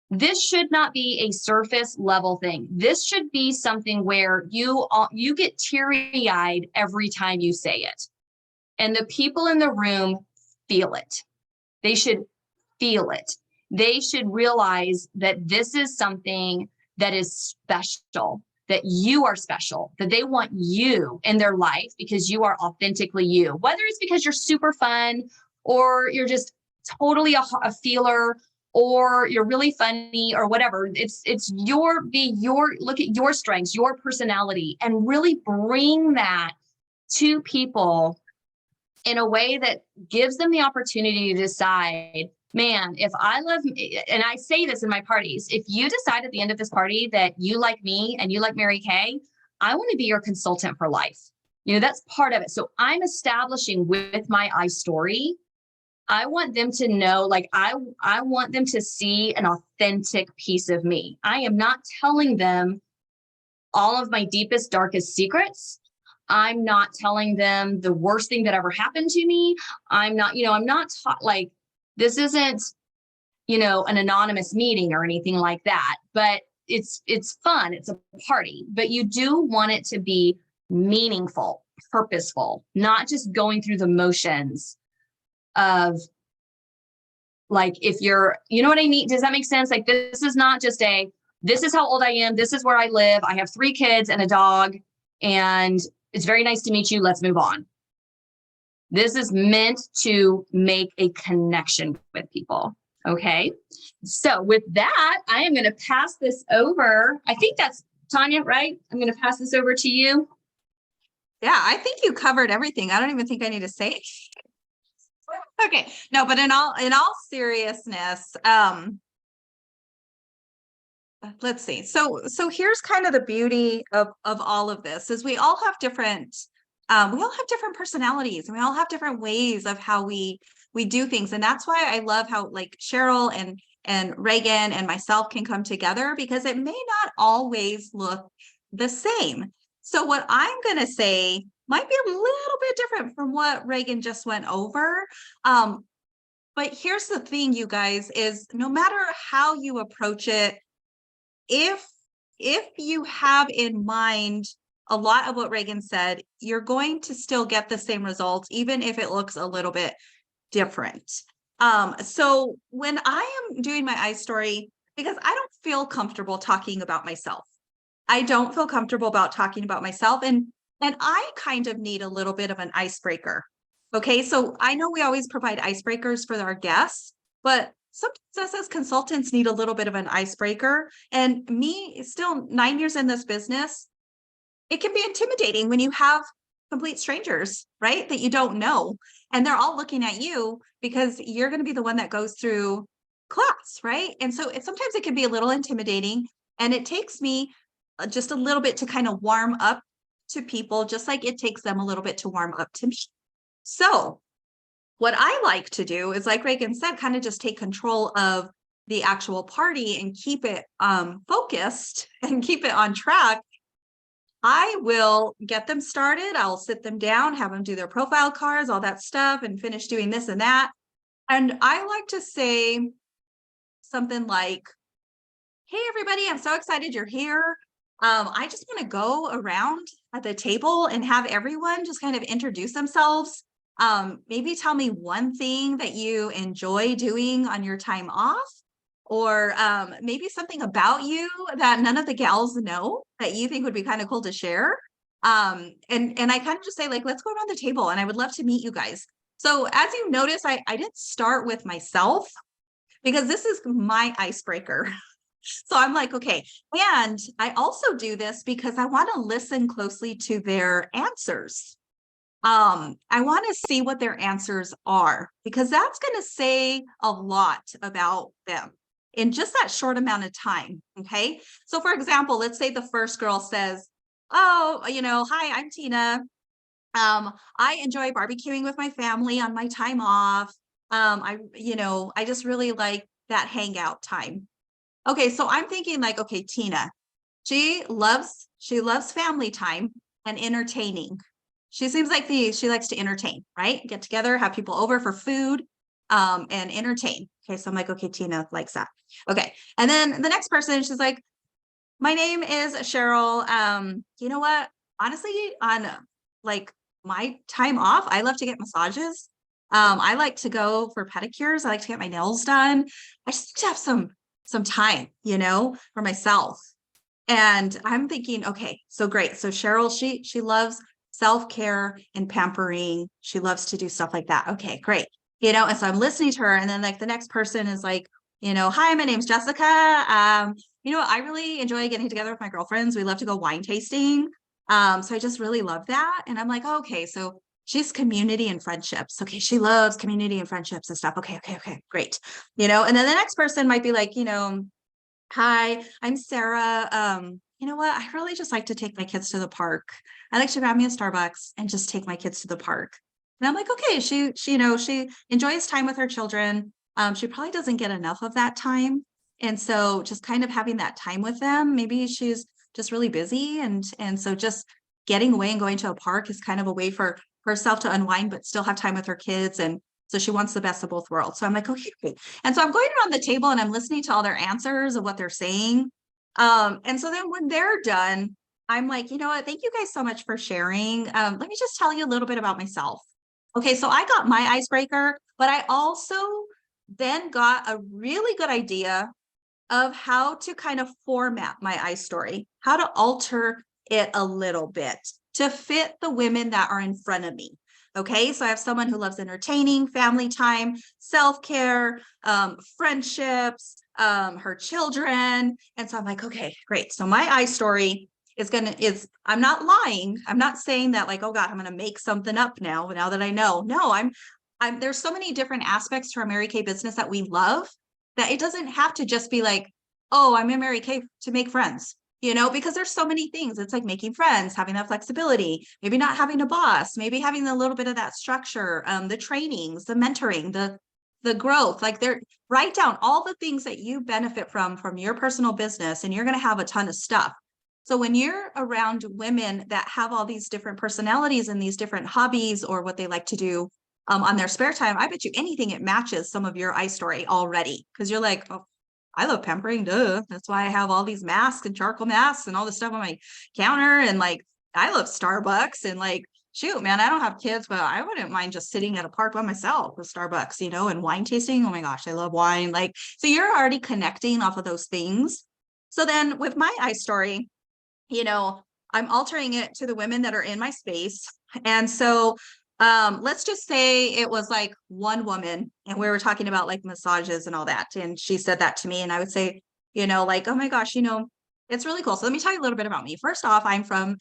S5: this should not be a surface level thing. This should be something where you get teary-eyed every time you say it. And the people in the room feel it. They should feel it. They should realize that this is something that is special, that you are special, that they want you in their life because you are authentically you. Whether it's because you're super fun or you're just totally a feeler, or you're really funny or whatever, look at your strengths, your personality, and really bring that to people in a way that gives them the opportunity to decide, man, if I love, and I say this in my parties, if you decide at the end of this party that you like me and you like Mary Kay, I want to be your consultant for life. That's part of it. So I'm establishing with my I story, I want them to know, I want them to see an authentic piece of me. I am not telling them all of my deepest, darkest secrets. I'm not telling them the worst thing that ever happened to me. I'm not this isn't, an anonymous meeting or anything like that, but it's fun. It's a party, but you do want it to be meaningful, purposeful, not just going through the motions of if you're, what I mean? Does that make sense? This is not just this is how old I am. This is where I live. I have 3 kids and a dog, and it's very nice to meet you. Let's move on. This is meant to make a connection with people. Okay. So with that, I am going to pass this over. I think that's Tanya, right? I'm going to pass this over to you.
S1: Yeah, I think you covered everything. I don't even think I need to say it. Okay. No, but in all seriousness, let's see. So here's kind of the beauty of all of this is we all have different personalities, and we all have different ways of how we do things. And that's why I love how Cheryl and Reagan and myself can come together, because it may not always look the same. So what I'm going to say might be a little bit different from what Reagan just went over. But here's the thing, you guys, is no matter how you approach it, if you have in mind a lot of what Reagan said, you're going to still get the same results, even if it looks a little bit different. So when I am doing my iStory, because I don't feel comfortable talking about myself, I don't feel comfortable about talking about myself, and I kind of need a little bit of an icebreaker. Okay, so I know we always provide icebreakers for our guests, but sometimes us as consultants need a little bit of an icebreaker. And me, still 9 years in this business, it can be intimidating when you have complete strangers, right? That you don't know. And they're all looking at you because you're going to be the one that goes through class, right? And so sometimes it can be a little intimidating. And it takes me just a little bit to kind of warm up to people, just like it takes them a little bit to warm up to me. So what I like to do is, like Reagan said, kind of just take control of the actual party and keep it focused and keep it on track. I will get them started. I'll sit them down, have them do their profile cards, all that stuff, and finish doing this and that. And I like to say something like, hey, everybody, I'm so excited you're here. I just want to go around at the table and have everyone just kind of introduce themselves. Maybe tell me one thing that you enjoy doing on your time off, or maybe something about you that none of the gals know that you think would be kind of cool to share. And I kind of just say, like, let's go around the table and I would love to meet you guys. So as you notice, I didn't start with myself because this is my icebreaker. So I'm like, okay. And I also do this because I want to listen closely to their answers. I want to see what their answers are, because that's going to say a lot about them in just that short amount of time. Okay. So for example, let's say the first girl says, oh, hi, I'm Tina. I enjoy barbecuing with my family on my time off. I just really like that hangout time. Okay. So I'm thinking like, okay, Tina, she loves family time and entertaining. She seems like she likes to entertain, right? Get together, have people over for food, and entertain. Okay, so I'm like, okay, Tina likes that. Okay, and then the next person, she's like, my name is Cheryl. You know what? Honestly, on like my time off, I love to get massages. I like to go for pedicures. I like to get my nails done. I just like to have some time, for myself. And I'm thinking, okay, so great. So Cheryl, she loves self-care and pampering. She loves to do stuff like that. Okay, great. And so I'm listening to her. And then like the next person is like, hi, my name's Jessica. I really enjoy getting together with my girlfriends. We love to go wine tasting. So I just really love that. And I'm like, oh, okay, so she's community and friendships. Okay, she loves community and friendships and stuff. Okay, great. And then the next person might be like, hi, I'm Sarah. You know what? I really just like to take my kids to the park. I like to grab me a Starbucks and just take my kids to the park. And I'm like, okay, she enjoys time with her children. She probably doesn't get enough of that time. And so just kind of having that time with them, maybe she's just really busy. And so just getting away and going to a park is kind of a way for herself to unwind, but still have time with her kids. And so she wants the best of both worlds. So I'm like, okay. And so I'm going around the table and I'm listening to all their answers of what they're saying. And so then when they're done, I'm like, you know what? Thank you guys so much for sharing. Let me just tell you a little bit about myself. Okay, so I got my icebreaker, but I also then got a really good idea of how to kind of format my iStory, how to alter it a little bit to fit the women that are in front of me. Okay, so I have someone who loves entertaining, family time, self-care, friendships, her children. And so I'm like, okay, great. So my iStory is I'm not lying. I'm not saying that like, oh God, I'm going to make something up now that I know. No, I'm there's so many different aspects to our Mary Kay business that we love that it doesn't have to just be like, oh, I'm in Mary Kay to make friends. Because there's so many things. It's like making friends, having that flexibility, maybe not having a boss, maybe having a little bit of that structure, the trainings, the mentoring, the growth, like write down all the things that you benefit from your personal business, and you're going to have a ton of stuff. So when you're around women that have all these different personalities and these different hobbies or what they like to do on their spare time, I bet you anything it matches some of your iStory already. Because you're like, oh, I love pampering, duh. That's why I have all these masks and charcoal masks and all this stuff on my counter. And like, I love Starbucks and like, shoot, man, I don't have kids, but I wouldn't mind just sitting at a park by myself with Starbucks, you know, and wine tasting. Oh my gosh, I love wine. Like, so you're already connecting off of those things. So then with my iStory, you know, I'm altering it to the women that are in my space. And so let's just say it was like one woman and we were talking about like massages and all that. And she said that to me and I would say, you know, like, oh my gosh, you know, it's really cool. So let me tell you a little bit about me. First off, I'm from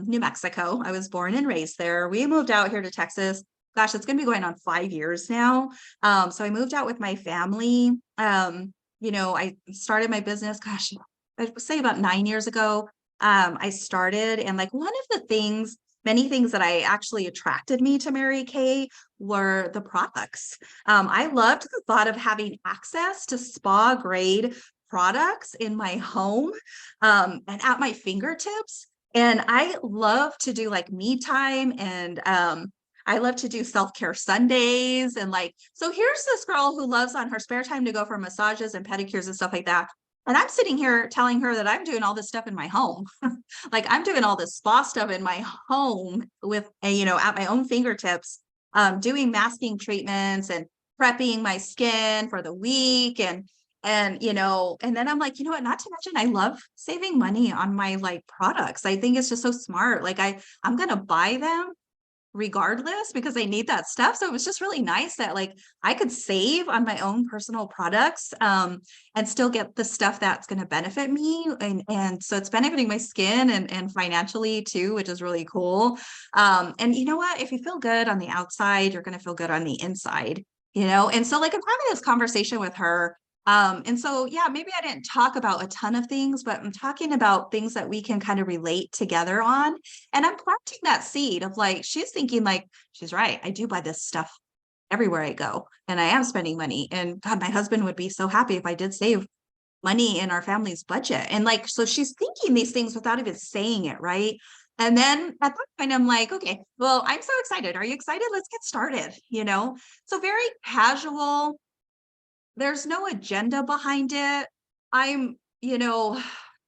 S1: New Mexico. I was born and raised there. We moved out here to Texas. Gosh, it's going to be going on 5 years now. So I moved out with my family. You know, I started my business, gosh, I would say about 9 years ago. I started and like one of the things, many things that I actually attracted me to Mary Kay were the products. I loved the thought of having access to spa grade products in my home and at my fingertips. And I love to do like me time and I love to do self-care Sundays. And like, so here's this girl who loves on her spare time to go for massages and pedicures and stuff like that. And I'm sitting here telling her that I'm doing all this stuff in my home. Like I'm doing all this spa stuff in my home with, you know, at my own fingertips, doing masking treatments and prepping my skin for the week and you know, and then I'm like, you know what, not to mention I love saving money on my like products. I think it's just so smart. Like I'm gonna buy them regardless because I need that stuff. So it was just really nice that like I could save on my own personal products and still get the stuff that's going to benefit me. And so it's benefiting my skin and financially too, which is really cool. And you know what, if you feel good on the outside, you're going to feel good on the inside, you know? And so like I'm having this conversation with her. And so, yeah, maybe I didn't talk about a ton of things, but I'm talking about things that we can kind of relate together on. And I'm planting that seed of like, she's thinking like, she's right. I do buy this stuff everywhere I go and I am spending money. And God, my husband would be so happy if I did save money in our family's budget. And like, so she's thinking these things without even saying it. Right. And then at that point, I'm like, okay, well, I'm so excited. Are you excited? Let's get started, you know? So very casual. There's no agenda behind it. I'm, you know,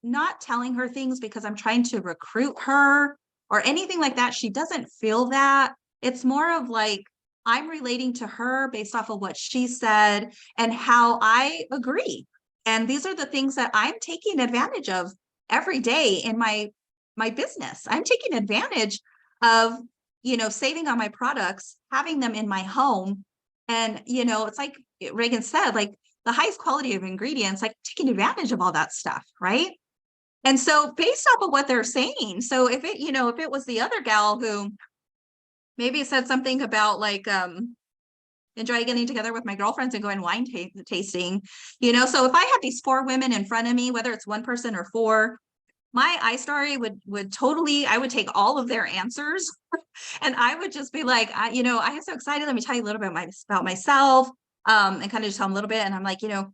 S1: not telling her things because I'm trying to recruit her or anything like that. She doesn't feel that. It's more of like, I'm relating to her based off of what she said and how I agree. And these are the things that I'm taking advantage of every day in my business. I'm taking advantage of, you know, saving on my products, having them in my home. And, you know, it's like Reagan said, like the highest quality of ingredients, like taking advantage of all that stuff. Right. And so based off of what they're saying, so if it, you know, if it was the other gal who maybe said something about like, enjoy getting together with my girlfriends and going wine tasting, you know, so if I had these 4 women in front of me, whether it's one person or 4, my iStory would totally, I would take all of their answers and I would just be like, you know, I am so excited. Let me tell you a little bit about myself and kind of just tell them a little bit. And I'm like, you know,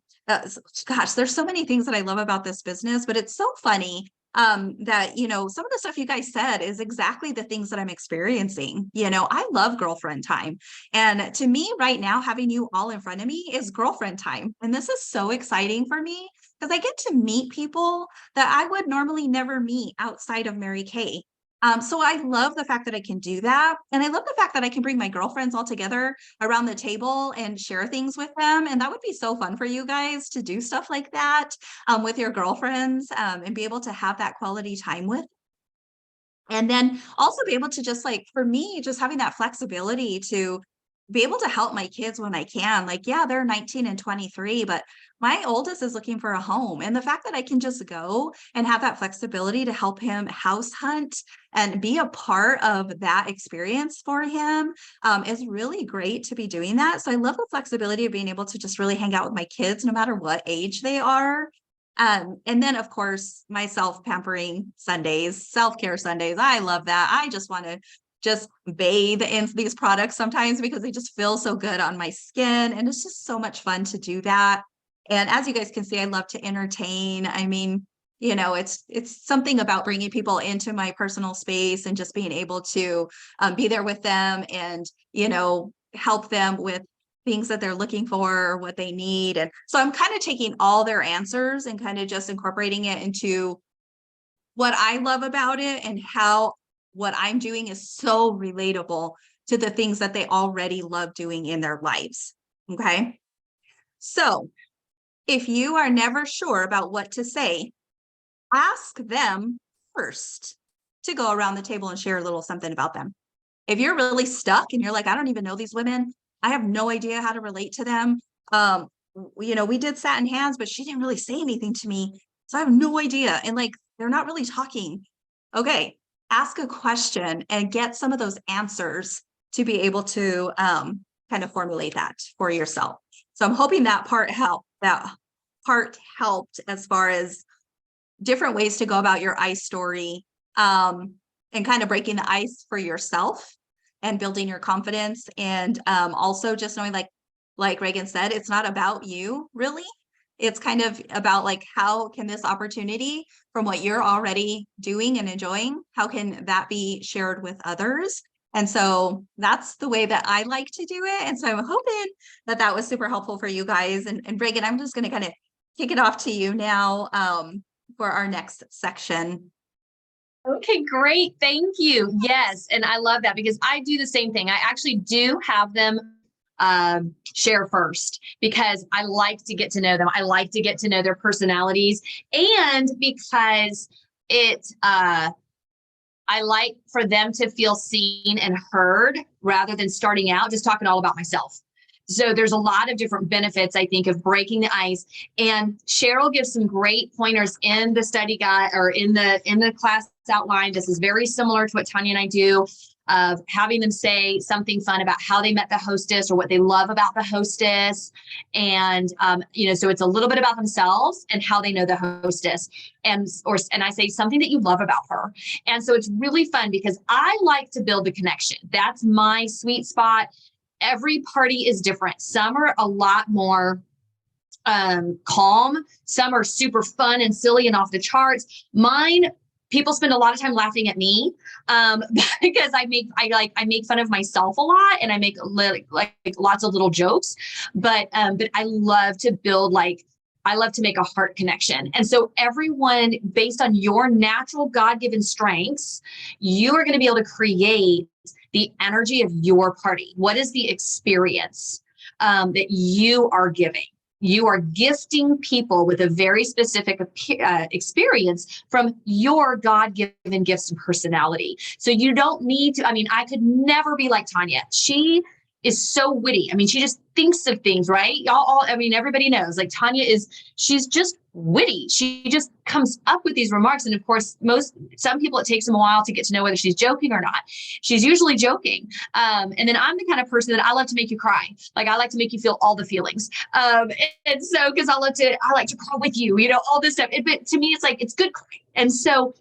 S1: gosh, there's so many things that I love about this business, but it's so funny that, you know, some of the stuff you guys said is exactly the things that I'm experiencing. You know, I love girlfriend time. And to me right now, having you all in front of me is girlfriend time. And this is so exciting for me because I get to meet people that I would normally never meet outside of Mary Kay. So I love the fact that I can do that. And I love the fact that I can bring my girlfriends all together around the table and share things with them. And that would be so fun for you guys to do stuff like that with your girlfriends and be able to have that quality time with. And then also be able to just like, for me, just having that flexibility to be able to help my kids when I can. Like, yeah, they're 19 and 23, but my oldest is looking for a home. And the fact that I can just go and have that flexibility to help him house hunt and be a part of that experience for him is really great to be doing that. So I love the flexibility of being able to just really hang out with my kids, no matter what age they are. And then of course, my self-pampering Sundays, self-care Sundays. I love that. I just want to just bathe in these products sometimes because they just feel so good on my skin. And it's just so much fun to do that. And as you guys can see, I love to entertain. I mean, You know, it's something about bringing people into my personal space and just being able to be there with them and, you know, help them with things that they're looking for or what they need. And so I'm kind of taking all their answers and kind of just incorporating it into what I love about it and how what I'm doing is so relatable to the things that they already love doing in their lives. Okay. So if you are never sure about what to say, ask them first to go around the table and share a little something about them. If you're really stuck and you're like, I don't even know these women, I have no idea how to relate to them. You know, we did Satin Hands, but she didn't really say anything to me. So I have no idea. And like, they're not really talking. Okay, ask a question and get some of those answers to be able to kind of formulate that for yourself. So I'm hoping that part helped as far as different ways to go about your ice story and kind of breaking the ice for yourself and building your confidence. And also just knowing, like Reagan said, it's not about you really. It's kind of about like, how can this opportunity from what you're already doing and enjoying, how can that be shared with others? And so that's the way that I like to do it. And so I'm hoping that that was super helpful for you guys. And Reagan, I'm just going to kind of kick it off to you now for our next section.
S5: Okay, great. Thank you. Yes. And I love that because I do the same thing. I actually do have them share first because I like to get to know them. I like to get to know their personalities, and because I like for them to feel seen and heard rather than starting out just talking all about myself. So there's a lot of different benefits, I think, of breaking the ice. And Cheryl gives some great pointers in the study guide or in the class outline. This is very similar to what Tanya and I do, of having them say something fun about how they met the hostess or what they love about the hostess. And, you know, so it's a little bit about themselves and how they know the hostess. And I say something that you love about her. And so it's really fun because I like to build the connection. That's my sweet spot. Every party is different. Some are a lot more calm. Some are super fun and silly and off the charts. Mine, people spend a lot of time laughing at me because I make fun of myself a lot and I make like lots of little jokes. But I love to build I love to make a heart connection. And so everyone, based on your natural God-given strengths, you are going to be able to create the energy of your party. What is the experience that you are giving? You are gifting people with a very specific experience from your God-given gifts and personality. So you don't need to, I could never be like Tanya. She is so witty. She just thinks of things, right? Everybody knows, like she's just witty. She just comes up with these remarks. And of course, some people, it takes them a while to get to know whether she's joking or not. She's usually joking. And then I'm the kind of person that I love to make you cry. Like I like to make you feel all the feelings. And so, cause I like to cry with you, all this stuff. But to me, it's like, it's good crying. And so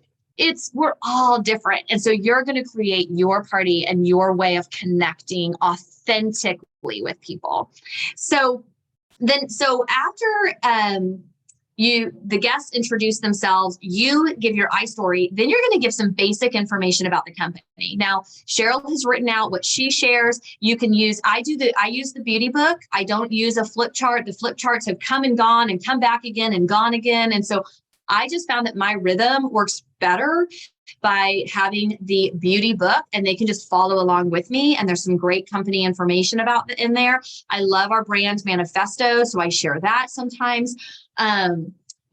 S5: we're all different. And so you're going to create your party and your way of connecting authentically with people. So after, the guests introduce themselves, you give your ice story, then you're going to give some basic information about the company. Now, Cheryl has written out what she shares. You can use, I use the beauty book. I don't use a flip chart. The flip charts have come and gone and come back again and gone again. And so I just found that my rhythm works better by having the beauty book, and they can just follow along with me. And there's some great company information in there. I love our brand manifesto, so I share that sometimes.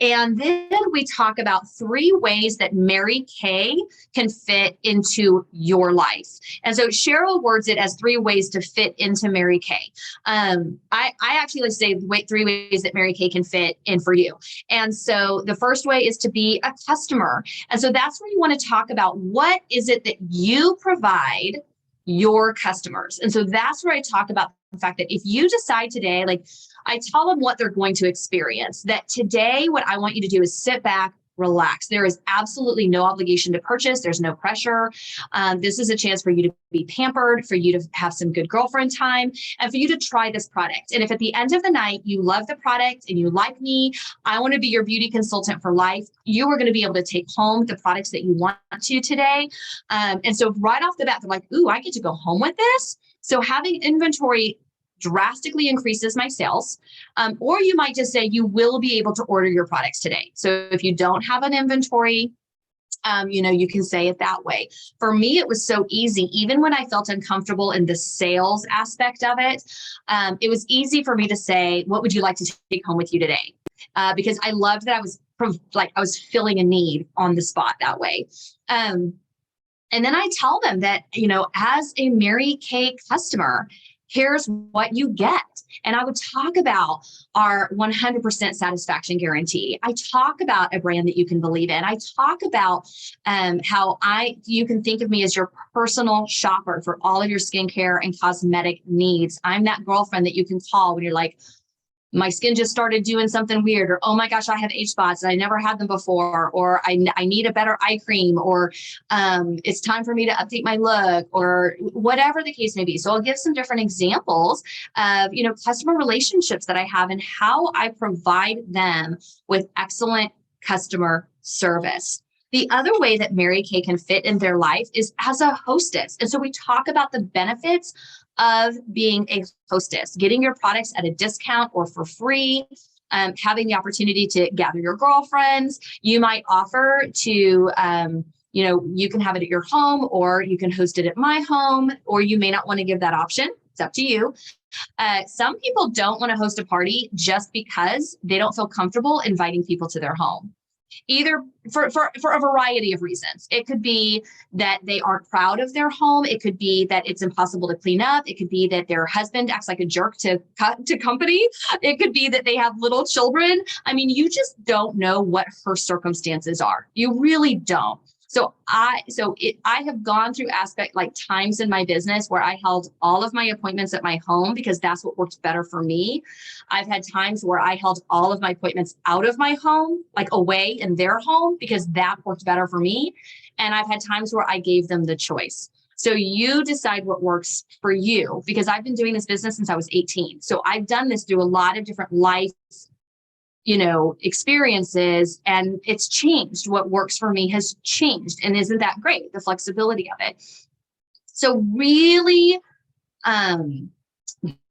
S5: And then we talk about 3 ways that Mary Kay can fit into your life. And so Cheryl words it as 3 ways to fit into Mary Kay. I actually like to say 3 ways that Mary Kay can fit in for you. And so the first way is to be a customer. And so that's where you want to talk about what is it that you provide your customers. And so that's where I talk about the fact that if you decide today, like I tell them what they're going to experience, that today, what I want you to do is sit back, relax. There is absolutely no obligation to purchase. There's no pressure. This is a chance for you to be pampered, for you to have some good girlfriend time, and for you to try this product. And if at the end of the night you love the product and you like me, I want to be your beauty consultant for life, you are going to be able to take home the products that you want to today. And so right off the bat, they're like, ooh, I get to go home with this. So having inventory drastically increases my sales. Or you might just say you will be able to order your products today. So if you don't have an inventory, you can say it that way. For me, it was so easy. Even when I felt uncomfortable in the sales aspect of it, it was easy for me to say, what would you like to take home with you today? Because I loved that I was filling a need on the spot that way. And then I tell them that, as a Mary Kay customer, here's what you get. And I would talk about our 100% satisfaction guarantee. I talk about a brand that you can believe in. I talk about how you can think of me as your personal shopper for all of your skincare and cosmetic needs. I'm that girlfriend that you can call when you're like, my skin just started doing something weird, or, oh my gosh, I have age spots and I never had them before, or I need a better eye cream, or it's time for me to update my look, or whatever the case may be. So I'll give some different examples of, customer relationships that I have and how I provide them with excellent customer service. The other way that Mary Kay can fit in their life is as a hostess. And so we talk about the benefits of being a hostess, getting your products at a discount or for free, having the opportunity to gather your girlfriends. You might offer to, you can have it at your home, or you can host it at my home, or you may not want to give that option. It's up to you. Some people don't want to host a party just because they don't feel comfortable inviting people to their home. Either for a variety of reasons. It could be that they aren't proud of their home. It could be that it's impossible to clean up. It could be that their husband acts like a jerk to company. It could be that they have little children. I mean, you just don't know what her circumstances are. You really don't. So I have gone through times in my business where I held all of my appointments at my home because that's what worked better for me. I've had times where I held all of my appointments out of my home, like away in their home, because that worked better for me. And I've had times where I gave them the choice. So you decide what works for you, because I've been doing this business since I was 18. So I've done this through a lot of different life experiences, and it's changed. What works for me has changed. And isn't that great? The flexibility of it. So really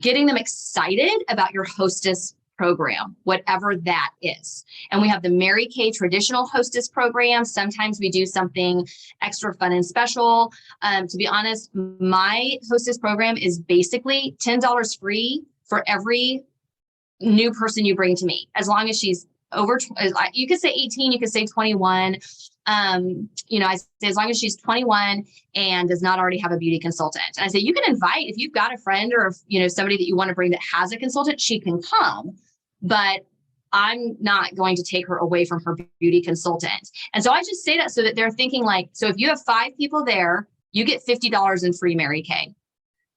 S5: getting them excited about your hostess program, whatever that is. And we have the Mary Kay traditional hostess program. Sometimes we do something extra fun and special. To be honest, my hostess program is basically $10 free for every new person you bring to me, as long as she's over, you could say 18, you could say 21. I say as long as she's 21 and does not already have a beauty consultant. And I say, you can invite, if you've got a friend or, somebody that you want to bring that has a consultant, she can come, but I'm not going to take her away from her beauty consultant. And so I just say that so that they're thinking so if you have 5 people there, you get $50 in free Mary Kay.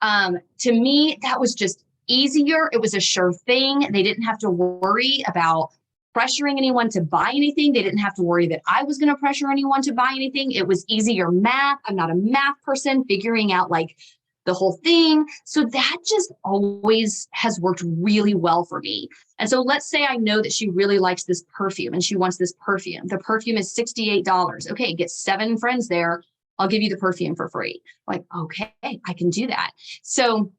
S5: To me, that was just easier. It was a sure thing. They didn't have to worry about pressuring anyone to buy anything. They didn't have to worry that I was going to pressure anyone to buy anything. It was easier math. I'm not a math person, figuring out the whole thing. So that just always has worked really well for me. And so let's say I know that she really likes this perfume and she wants this perfume. The perfume is $68. Okay, get 7 friends there. I'll give you the perfume for free. Okay, I can do that. So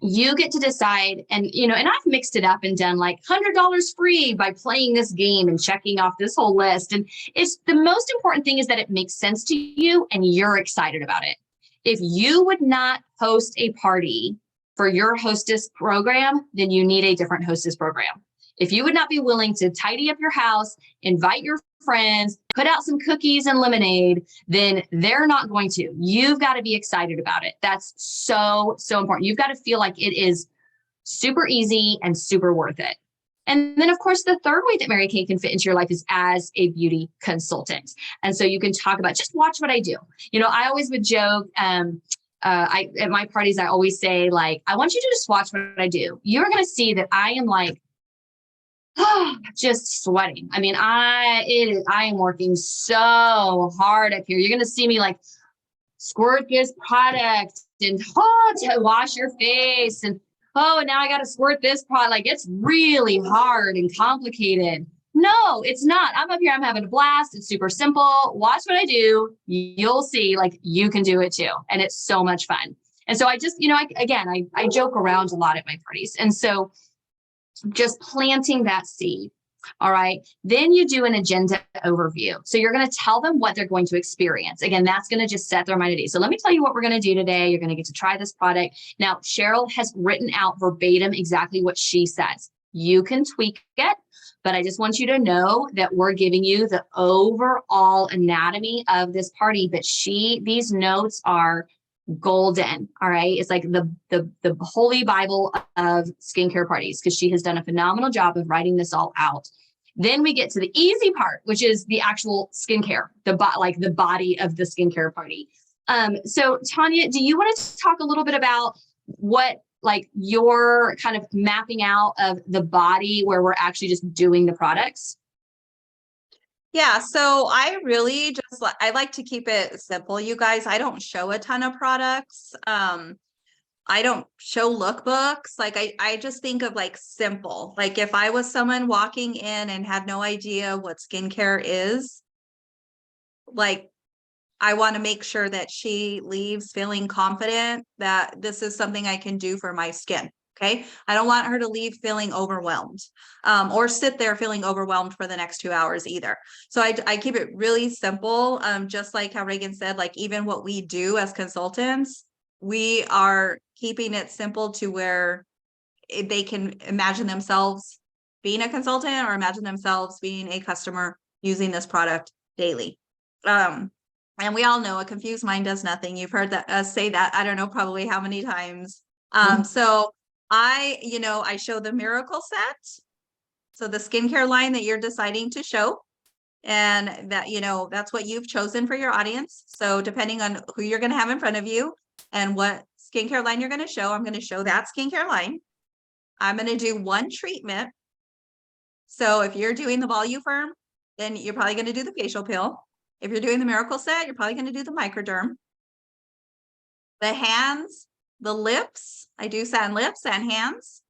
S5: you get to decide, and I've mixed it up and done $100 free by playing this game and checking off this whole list. And it's the most important thing is that it makes sense to you and you're excited about it. If you would not host a party for your hostess program, then you need a different hostess program. If you would not be willing to tidy up your house, invite your friends, put out some cookies and lemonade, then they're not going to. You've got to be excited about it. That's so, so important. You've got to feel like it is super easy and super worth it. And then, of course, the third way that Mary Kay can fit into your life is as a beauty consultant. And so you can talk about, just watch what I do. I always would joke, at my parties, I always say, I want you to just watch what I do. You're going to see that I am just sweating. I mean, I am working so hard up here. You're going to see me like squirt this product and to wash your face. And now I got to squirt this product. Like, it's really hard and complicated. No, it's not. I'm up here. I'm having a blast. It's super simple. Watch what I do. You'll see, like, you can do it too. And it's so much fun. And so I just, I joke around a lot at my parties. And so just planting that seed. All right. Then you do an agenda overview. So you're going to tell them what they're going to experience. Again, that's going to just set their mind at ease. So let me tell you what we're going to do today. You're going to get to try this product. Now, Cheryl has written out verbatim exactly what she says. You can tweak it, but I just want you to know that we're giving you the overall anatomy of this party. But these notes are golden. All right. It's like the holy Bible of skincare parties, because she has done a phenomenal job of writing this all out. Then we get to the easy part, which is the actual skincare, the body of the skincare party. So Tanya, do you want to talk a little bit about what, like, your kind of mapping out of the body where we're actually just doing the products?
S1: Yeah, so I really just I like to keep it simple, you guys. I don't show a ton of products. I don't show lookbooks. Like, I just think of like simple. Like, if I was someone walking in and had no idea what skincare is, like, I want to make sure that she leaves feeling confident that this is something I can do for my skin. Okay. I don't want her to leave feeling overwhelmed, or sit there feeling overwhelmed for the next 2 hours either. So I keep it really simple. Just like how Reagan said, like, even what we do as consultants, we are keeping it simple to where they can imagine themselves being a consultant or imagine themselves being a customer using this product daily. And we all know a confused mind does nothing. You've heard that us say that, I don't know, probably how many times. So I show the miracle set. So the skincare line that you're deciding to show, and that, that's what you've chosen for your audience. So depending on who you're going to have in front of you and what skincare line you're going to show, I'm going to show that skincare line. I'm going to do one treatment. So if you're doing the Voluform, then you're probably going to do the facial peel. If you're doing the miracle set, you're probably going to do the microderm. The hands, the lips, I do sand lips and hands.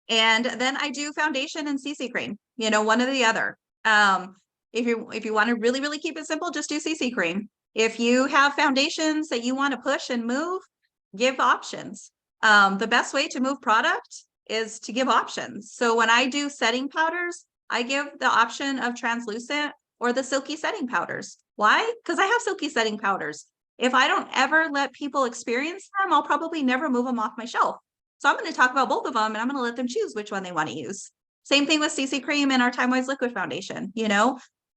S1: And then I do foundation and CC cream, one or the other. If you want to really, really keep it simple, just do CC cream. If you have foundations that you want to push and move, give options. The best way to move product is to give options. So when I do setting powders, I give the option of translucent or the silky setting powders. Why? Because I have silky setting powders. If I don't ever let people experience them, I'll probably never move them off my shelf. So I'm going to talk about both of them, and I'm going to let them choose which one they want to use. Same thing with CC cream and our Timewise liquid foundation.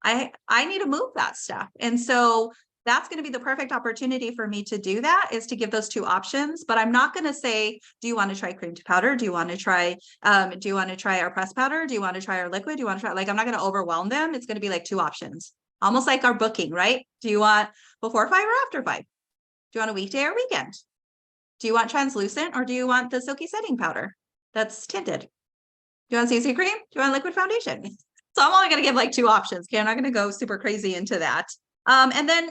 S1: I need to move that stuff. And so that's going to be the perfect opportunity for me to do that, is to give those two options. But I'm not going to say, do you want to try cream to powder? Do you want to try our press powder? Do you want to try our liquid? Do you want to try, like, I'm not going to overwhelm them. It's going to be like two options, almost like our booking, right? Do you want before 5 or after 5? Do you want a weekday or weekend? Do you want translucent, or do you want the silky setting powder that's tinted? Do you want CC cream? Do you want liquid foundation? So I'm only going to give like two options. Okay. I'm not going to go super crazy into that. And then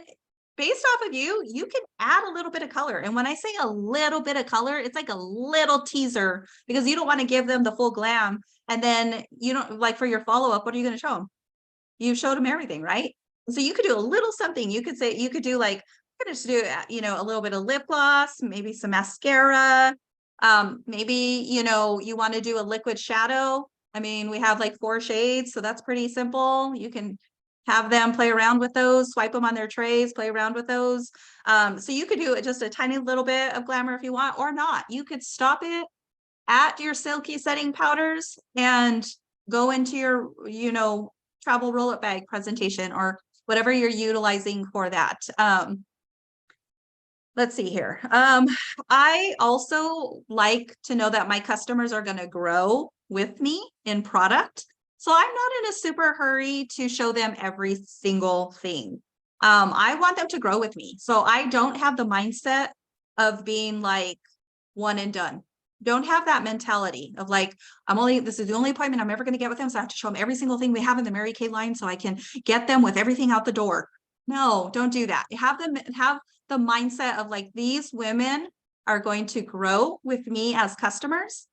S1: based off of you can add a little bit of color. And when I say a little bit of color, it's like a little teaser, because you don't want to give them the full glam. And then, like, for your follow-up, what are you going to show them? You showed them everything, right? So you could do a little something. You could do like, I'm going to do, a little bit of lip gloss, maybe some mascara. Maybe, you want to do a liquid shadow. I mean, we have like 4 shades, so that's pretty simple. You can have them play around with those, swipe them on their trays, play around with those. So you could do just a tiny little bit of glamour if you want, or not. You could stop it at your silky setting powders and go into your, travel roll-up bag presentation or whatever you're utilizing for that. Let's see here. I also like to know that my customers are going to grow with me in product. So I'm not in a super hurry to show them every single thing. I want them to grow with me. So I don't have the mindset of being like one and done. Don't have that mentality of like, this is the only appointment I'm ever going to get with them. So I have to show them every single thing we have in the Mary Kay line so I can get them with everything out the door. No, don't do that. Have the mindset of like, these women are going to grow with me as customers,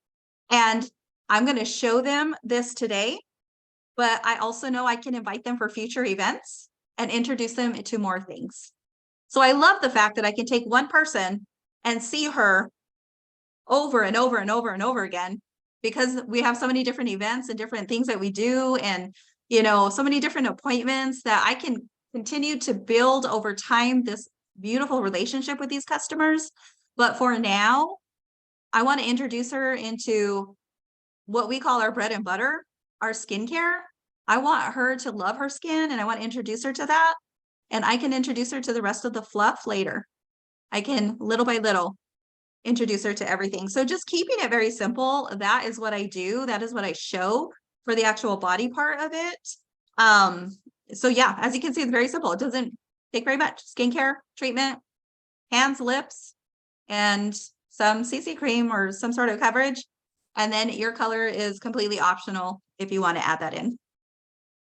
S1: and I'm going to show them this today, but I also know I can invite them for future events and introduce them to more things. So I love the fact that I can take one person and see her over and over and over and over again, because we have so many different events and different things that we do, and, you know, so many different appointments, that I can continue to build over time this beautiful relationship with these customers. But for now, I want to introduce her into what we call our bread and butter, our skincare. I want her to love her skin, and I want to introduce her to that. And I can introduce her to the rest of the fluff later. I can, little by little, introduce her to everything. So just keeping it very simple. That is what I do. That is what I show for the actual body part of it. So yeah, as you can see, it's very simple. It doesn't take very much. Skincare, treatment, hands, lips, and some CC cream or some sort of coverage. And then your color is completely optional if you want to add that in.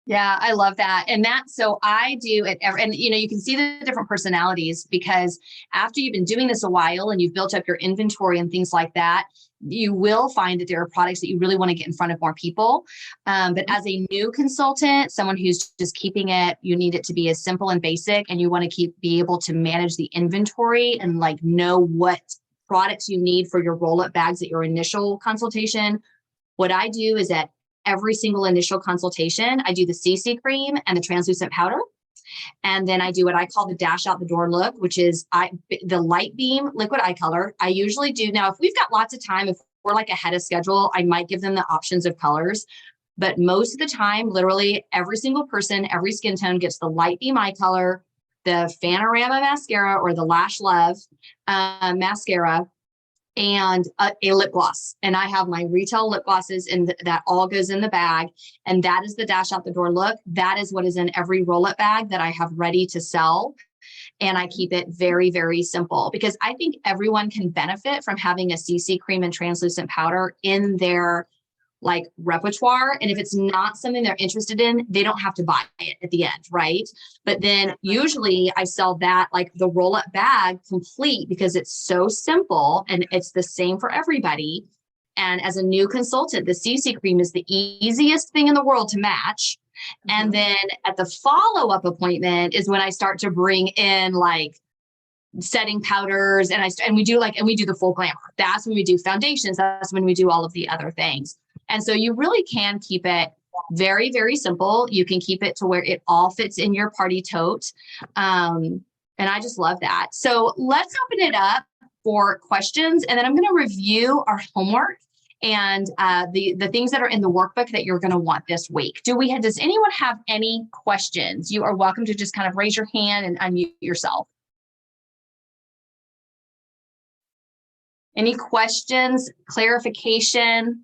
S5: Yeah, I love that. And so I do it, and you know, you can see the different personalities, because after you've been doing this a while and you've built up your inventory and things like that, you will find that there are products that you really want to get in front of more people. But as a new consultant, someone who's just keeping it, you need it to be as simple and basic, and you want to be able to manage the inventory and like know what products you need for your roll-up bags at your initial consultation. What I do is that every single initial consultation, I do the CC cream and the translucent powder. And then I do what I call the dash out the door look, which is the light beam liquid eye color. I usually do. Now, if we've got lots of time, if we're like ahead of schedule, I might give them the options of colors. But most of the time, literally every single person, every skin tone gets the light beam eye color, the Fanorama mascara or the Lash Love mascara, and a lip gloss. And I have my retail lip glosses, and that all goes in the bag. And that is the dash out the door look. That is what is in every roll-up bag that I have ready to sell. And I keep it very, very simple, because I think everyone can benefit from having a CC cream and translucent powder in their like repertoire. And if it's not something they're interested in, they don't have to buy it at the end, right? But then usually I sell that, like the roll-up bag complete, because it's so simple and it's the same for everybody. And as a new consultant, the CC cream is the easiest thing in the world to match. And then at the follow-up appointment is when I start to bring in like setting powders, and we do the full glamour. That's when we do foundations. That's when we do all of the other things. And so you really can keep it very, very simple. You can keep it to where it all fits in your party tote. And I just love that. So let's open it up for questions. And then I'm going to review our homework and the things that are in the workbook that you're going to want this week. Does anyone have any questions? You are welcome to just kind of raise your hand and unmute yourself. Any questions, clarification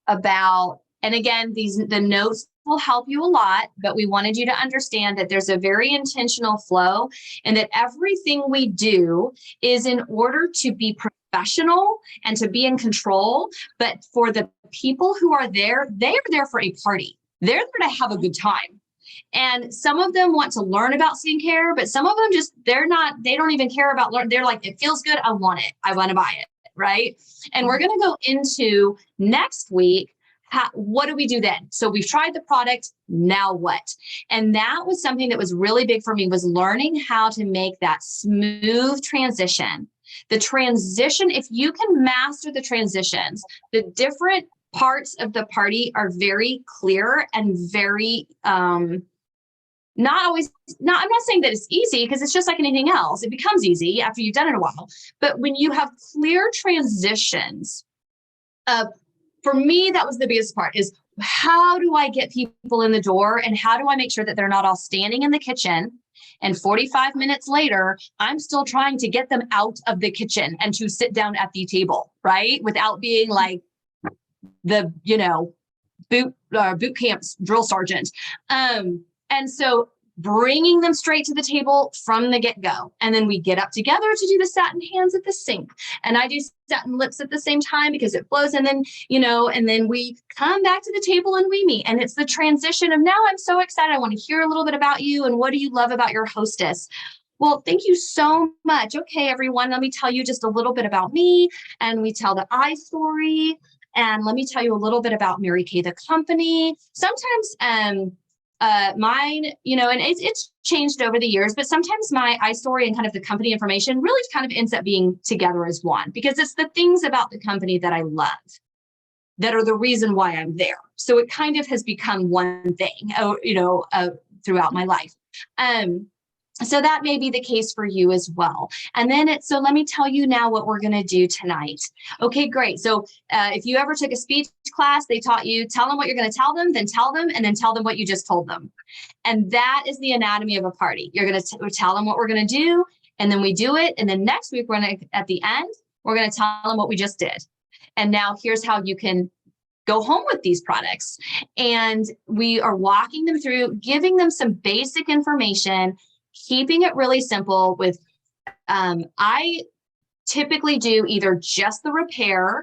S5: about, and again, the notes will help you a lot, but we wanted you to understand that there's a very intentional flow, and that everything we do is in order to be professional and to be in control. But for the people who are there, they are there for a party. They're there to have a good time. And some of them want to learn about skincare, but some of them they don't even care about learn. They're like, it feels good. I want it. I want to buy it. Right. And we're going to go into next week. What do we do then? So we've tried the product. Now what? And that was something that was really big for me, was learning how to make that smooth transition. The transition, if you can master the transitions, the different parts of the party are very clear and very, I'm not saying that it's easy, because it's just like anything else. It becomes easy after you've done it a while. But when you have clear transitions, for me, that was the biggest part, is how do I get people in the door, and how do I make sure that they're not all standing in the kitchen and 45 minutes later, I'm still trying to get them out of the kitchen and to sit down at the table, right? Without being like the, boot camp drill sergeant. And so bringing them straight to the table from the get-go. And then we get up together to do the satin hands at the sink. And I do satin lips at the same time because it flows. And then, and then we come back to the table and we meet. And it's the transition of, now I'm so excited. I want to hear a little bit about you and what do you love about your hostess? Well, thank you so much. Okay, everyone, let me tell you just a little bit about me. And we tell the I story. And let me tell you a little bit about Mary Kay, the company. Sometimes mine, and it's changed over the years, but sometimes my I story and kind of the company information really kind of ends up being together as one, because it's the things about the company that I love that are the reason why I'm there. So it kind of has become one thing, throughout my life. So that may be the case for you as well. And then so let me tell you now what we're going to do tonight. Okay, great. So if you ever took a speech class, they taught you, tell them what you're going to tell them, and then tell them what you just told them. And that is the anatomy of a party. You're going to tell them what we're going to do, and then we do it. And then next week, at the end, we're going to tell them what we just did. And now here's how you can go home with these products. And we are walking them through, giving them some basic information, keeping it really simple with, I typically do either just the repair,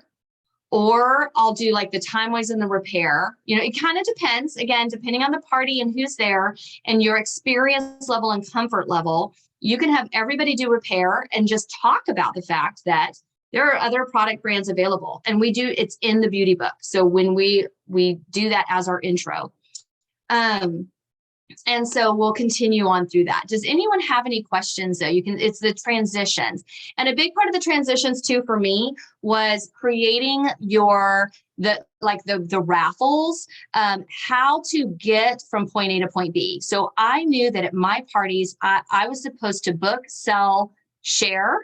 S5: or I'll do like the time-wise in the repair. It kind of depends, again, depending on the party and who's there and your experience level and comfort level. You can have everybody do repair and just talk about the fact that there are other product brands available. And it's in the beauty book. So when we do that as our intro. And so we'll continue on through that. Does anyone have any questions though? It's the transitions. And a big part of the transitions too, for me, was creating the raffles, how to get from point A to point B. So I knew that at my parties, I was supposed to book, sell, share,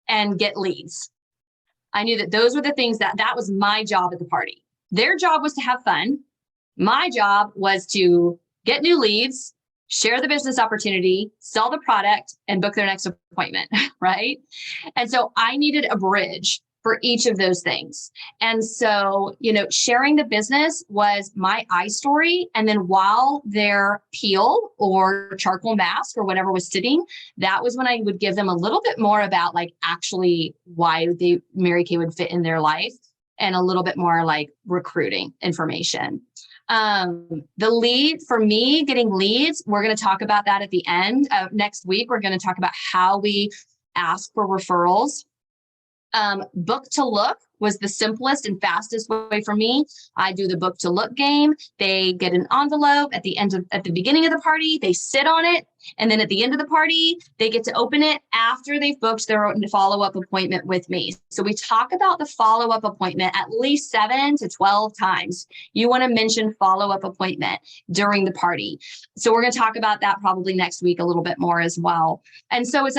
S5: and get leads. I knew that those were the things that was my job at the party. Their job was to have fun. My job was to get new leads, share the business opportunity, sell the product, and book their next appointment, right? And so I needed a bridge for each of those things. And so, sharing the business was my I story. And then while their peel or charcoal mask or whatever was sitting, that was when I would give them a little bit more about actually why Mary Kay would fit in their life, and a little bit more recruiting information. The lead for me, getting leads, we're going to talk about that at the end of next week. We're going to talk about how we ask for referrals. Book to look was the simplest and fastest way for me. I do the book to look game. They get an envelope at the beginning of the party, they sit on it. And then at the end of the party, they get to open it after they've booked their follow-up appointment with me. So we talk about the follow-up appointment at least 7 to 12 times. You want to mention follow-up appointment during the party. So we're going to talk about that probably next week a little bit more as well. And so it's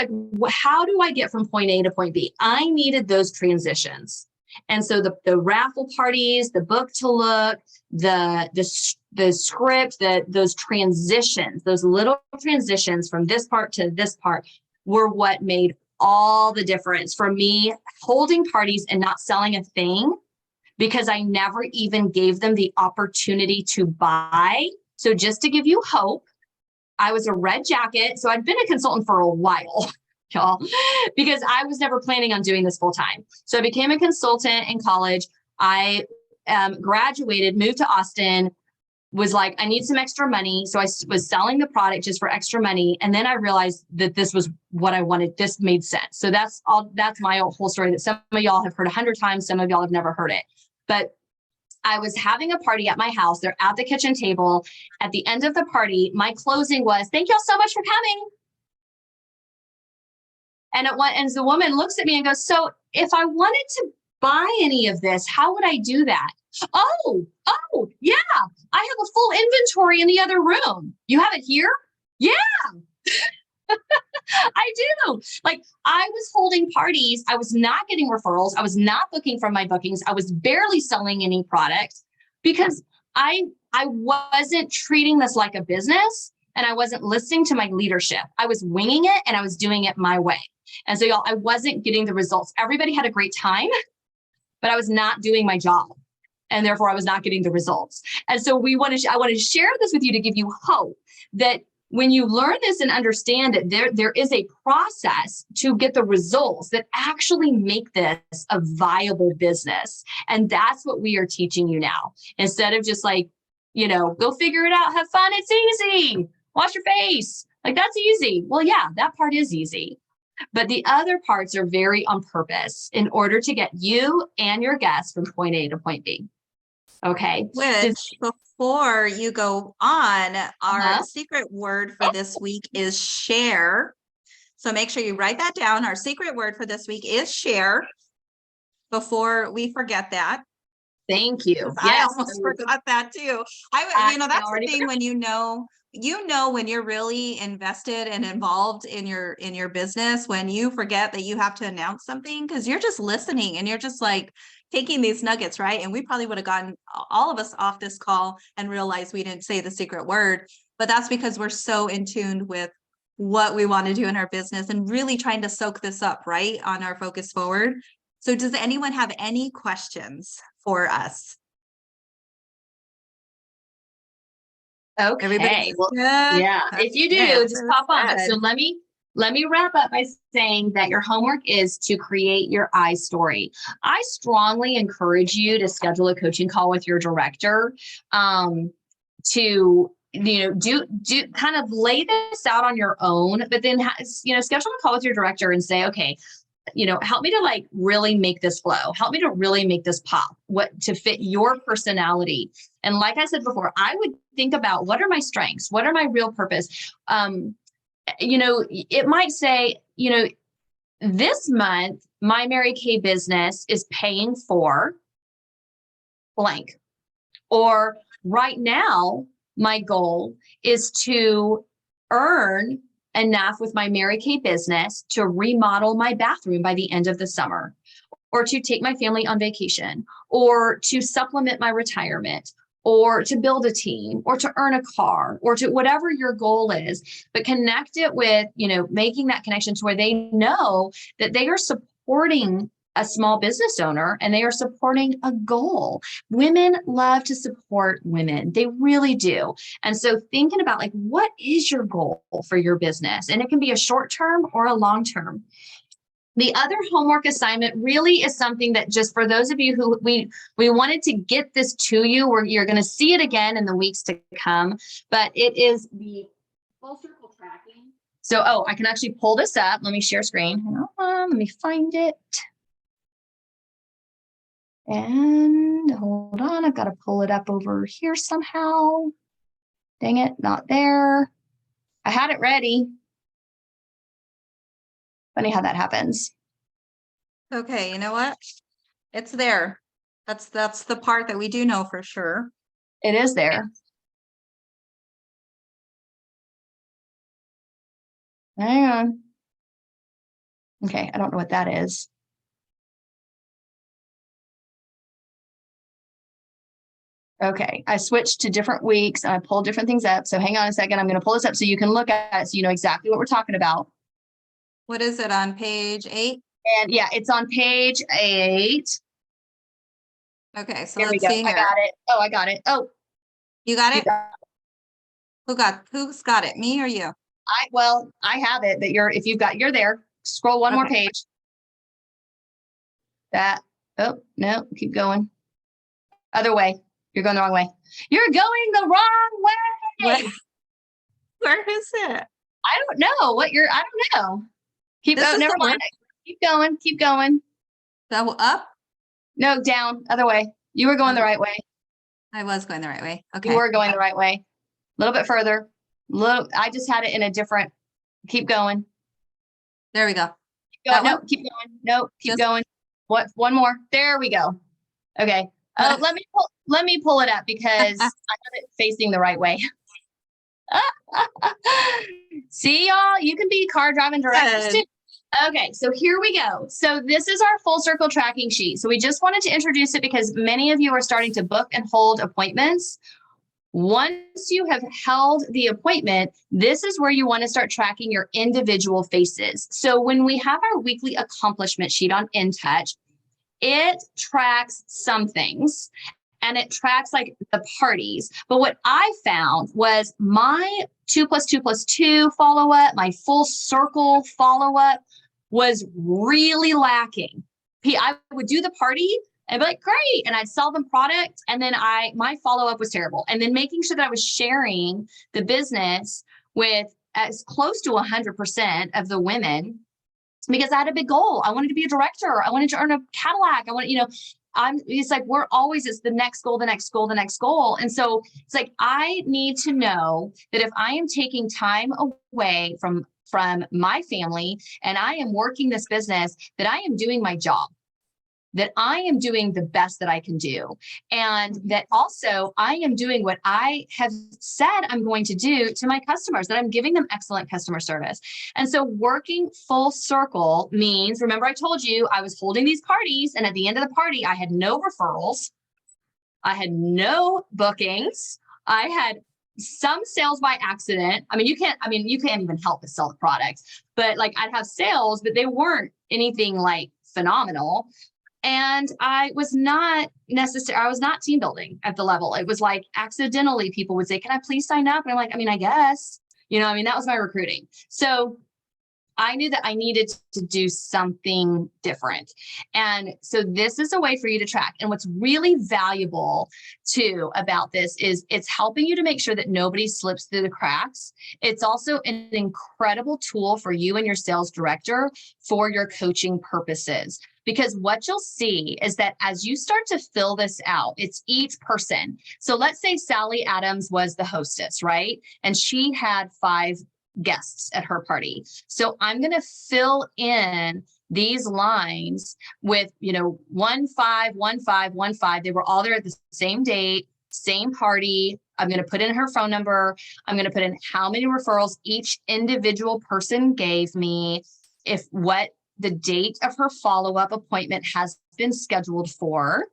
S5: how do I get from point A to point B? I needed those transitions. And so the raffle parties, the book to look, the script, those transitions, those little transitions from this part to this part were what made all the difference for me holding parties and not selling a thing, because I never even gave them the opportunity to buy. So just to give you hope, I was a red jacket. So I'd been a consultant for a while. Y'all, because I was never planning on doing this full time. So I became a consultant in college. I graduated, moved to Austin, was like, I need some extra money. So I was selling the product just for extra money. And then I realized that this was what I wanted. This made sense. So that's my whole story that some of y'all have heard 100 times. Some of y'all have never heard it. But I was having a party at my house. They're at the kitchen table. At the end of the party, my closing was, thank y'all so much for coming. And the woman looks at me and goes, so if I wanted to buy any of this, how would I do that? Oh, yeah, I have a full inventory in the other room. You have it here? Yeah, I do. I was holding parties. I was not getting referrals. I was not booking from my bookings. I was barely selling any product because I wasn't treating this like a business, and I wasn't listening to my leadership. I was winging it, and I was doing it my way. And so y'all, I wasn't getting the results. Everybody had a great time, but I was not doing my job. And therefore I was not getting the results. And so I want to share this with you to give you hope that when you learn this and understand it, there is a process to get the results that actually make this a viable business. And that's what we are teaching you now. Instead of just like, go figure it out, have fun, it's easy, wash your face. Like, that's easy. Well, yeah, that part is easy. But the other parts are very on purpose in order to get you and your guests from point A to point B. Okay.
S1: Which, before you go on, our
S5: Uh-huh.
S1: secret word for this week is share. So make sure you write that down. Our secret word for this week is share. Before we forget that.
S5: Thank you.
S1: I almost forgot that too.
S5: I
S1: That's the
S5: already
S1: thing when when you're really invested and involved in your business, when you forget that you have to announce something, because you're just listening and you're just like taking these nuggets, right? And we probably would have gotten all of us off this call and realized we didn't say the secret word, but that's because we're so in tune with what we want to do in our business and really trying to soak this up, right, on our Focus Forward. So does anyone have any questions for us?
S5: Okay.
S1: Everybody's
S5: Well,
S1: good?
S5: yeah. If you do,
S1: Okay,
S5: just pop on.
S1: good.
S5: So let me wrap up by saying that your homework is to create your I story. I strongly encourage you to schedule a coaching call with your director, to do kind of lay this out on your own, but then schedule a call with your director and say, okay, help me to like really make this flow. Help me to really make this pop, to fit your personality. And like I said before, I would think about, what are my strengths? What are my real purpose? It might say, this month, my Mary Kay business is paying for blank. Or right now, my goal is to earn enough with my Mary Kay business to remodel my bathroom by the end of the summer, or to take my family on vacation, or to supplement my retirement, or to build a team, or to earn a car, or to whatever your goal is. But connect it with, making that connection to where they know that they are supporting a small business owner and they are supporting a goal. Women love to support women. They really do. And so thinking about like, what is your goal for your business? And it can be a short term or a long term. The other homework assignment really is something that, just for those of you who we wanted to get this to you, where you're going to see it again in the weeks to come, but it is the full circle tracking. So, I can actually pull this up. Let me share screen. Hang on, let me find it. And hold on, I've got to pull it up over here somehow. Dang it, not there. I had it ready. Funny how that happens.
S1: Okay, you know what? It's there. That's the part that we do know for sure.
S5: It is there. Hang on. Okay, I don't know what that is. Okay, I switched to different weeks and I pulled different things up. So hang on a second. I'm going to pull this up so you can look at it so you know exactly what we're talking about.
S1: What is it on page 8?
S5: And yeah, it's on page 8.
S1: Okay, so
S5: There we
S1: let's
S5: go.
S1: see
S5: I
S1: here.
S5: got it. Oh, I got it. Oh,
S1: You got it?
S5: you
S1: Who's got it? Me or you?
S5: I have it, but you're there. Scroll one more
S1: Okay.
S5: page. Oh, no, keep going. Other way. You're going the wrong way. You're going the wrong way.
S1: What? Where is it?
S5: I don't know I don't know.
S1: This is
S5: Never
S1: the
S5: mind. Keep going.
S1: Go up?
S5: No, down, other way. You were going the right way.
S1: I was going the right way. Okay.
S5: You were going the right way. A little bit further. I just had it in a different, keep going.
S1: There we go.
S5: Keep going.
S1: That
S5: No,
S1: one?
S5: keep going. No, keep
S1: Just-
S5: going. What? One more. There we go. Okay. Let me pull it up because I have it facing the right way. See, y'all, you can be car driving directors
S1: Good.
S5: too. Okay, so here we go. So this is our full circle tracking sheet. So we just wanted to introduce it because many of you are starting to book and hold appointments. Once you have held the appointment, this is where you want to start tracking your individual faces. So when we have our weekly accomplishment sheet on InTouch, it tracks some things. and it tracks like the parties. But what I found was my 2+2+2 follow-up, my full circle follow-up was really lacking. I would do the party and be like, great. And I'd sell them product. And then my follow-up was terrible. And then making sure that I was sharing the business with as close to 100% of the women, because I had a big goal. I wanted to be a director. I wanted to earn a Cadillac. I want, it's like, it's the next goal, the next goal, the next goal. And so it's like, I need to know that if I am taking time away from my family and I am working this business, that I am doing my job, that I am doing the best that I can do. And that also I am doing what I have said I'm going to do to my customers, that I'm giving them excellent customer service. And so working full circle means, remember I told you I was holding these parties, and at the end of the party, I had no referrals. I had no bookings. I had some sales by accident. You can't even help but sell the product, but like I'd have sales, but they weren't anything like phenomenal. And I was not team building at the level. It was like accidentally people would say, can I please sign up? And I'm like, I guess, that was my recruiting. So I knew that I needed to do something different. And so this is a way for you to track. And what's really valuable too about this is it's helping you to make sure that nobody slips through the cracks. It's also an incredible tool for you and your sales director for your coaching purposes. Because what you'll see is that as you start to fill this out, it's each person. So let's say Sally Adams was the hostess, right? And she had 5 guests at her party. So I'm going to fill in these lines with, 1, 5, 1, 5, 1, 5. They were all there at the same date, same party. I'm going to put in her phone number. I'm going to put in how many referrals each individual person gave me, what the date of her follow-up appointment has been scheduled for,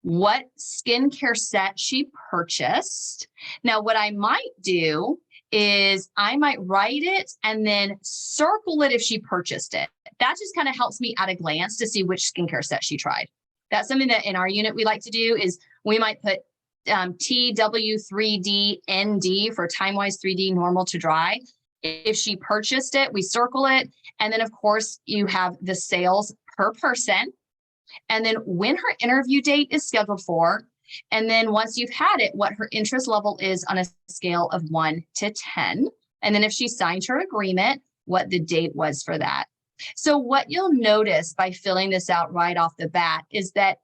S5: what skincare set she purchased. Now, what I might do is I might write it and then circle it if she purchased it. That just kind of helps me at a glance to see which skincare set she tried. That's something that in our unit we like to do is we might put TW3DND for time-wise 3D normal to dry. If she purchased it, we circle it. And then of course you have the sales per person. And then when her interview date is scheduled for, and then once you've had it, what her interest level is on a scale of 1 to 10. And then if she signed her agreement, what the date was for that. So what you'll notice by filling this out right off the bat is that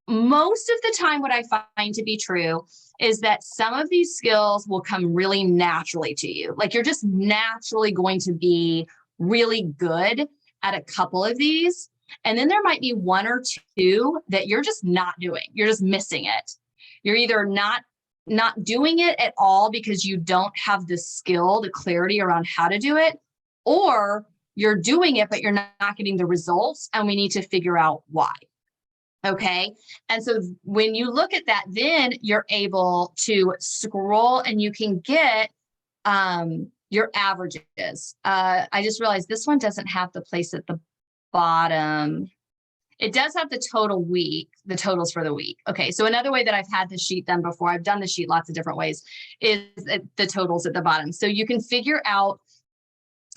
S5: most of the time, what I find to be true is that some of these skills will come really naturally to you. Like you're just naturally going to be really good at a couple of these. And then there might be 1 or 2 that you're just not doing. You're just missing it. You're either not doing it at all because you don't have the skill, the clarity around how to do it, or you're doing it, but you're not getting the results. And we need to figure out why. Okay. And so when you look at that, then you're able to scroll and you can get your averages. I just realized this one doesn't have the place at the bottom. It does have the totals for the week. Okay. So another way that I've had this sheet done before, I've done the sheet lots of different ways, is the totals at the bottom. So you can figure out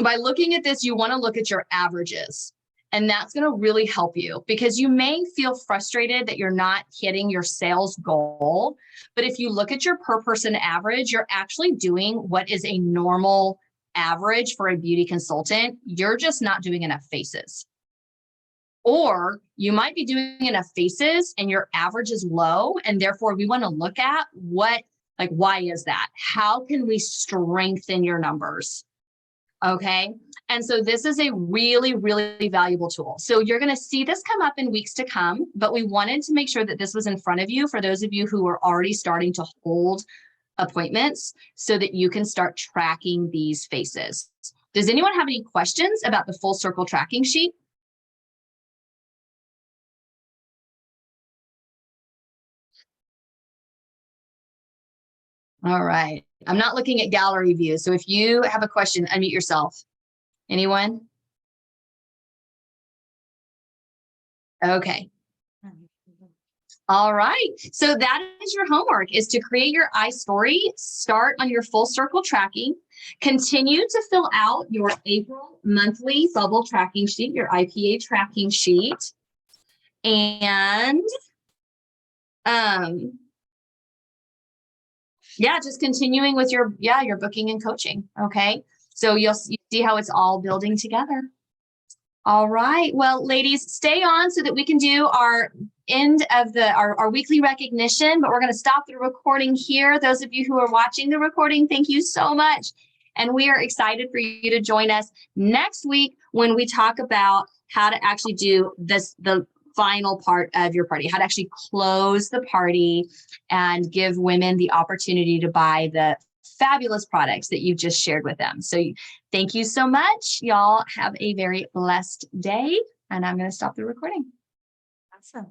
S5: by looking at this, you want to look at your averages. And that's going to really help you because you may feel frustrated that you're not hitting your sales goal. But if you look at your per person average, you're actually doing what is a normal average for a beauty consultant. You're just not doing enough faces. Or you might be doing enough faces and your average is low. And therefore we want to look at why is that? How can we strengthen your numbers? Okay. And so this is a really, really valuable tool. So you're going to see this come up in weeks to come, but we wanted to make sure that this was in front of you for those of you who are already starting to hold appointments so that you can start tracking these faces. Does anyone have any questions about the full circle tracking sheet? All right. I'm not looking at gallery view. So if you have a question, unmute yourself. Anyone? Okay. All right. So that is your homework, is to create your iStory, start on your full circle tracking, continue to fill out your April monthly bubble tracking sheet, your IPA tracking sheet. And yeah, just continuing with your booking and coaching. Okay. So you see how it's all building together. All right. Well, ladies, stay on so that we can do our end of our weekly recognition, but we're going to stop the recording here. Those of you who are watching the recording, thank you so much. And we are excited for you to join us next week when we talk about how to actually do the final part of your party, how to actually close the party and give women the opportunity to buy the fabulous products that you've just shared with them. So thank you so much. Y'all have a very blessed day. And I'm going to stop the recording.
S1: Awesome.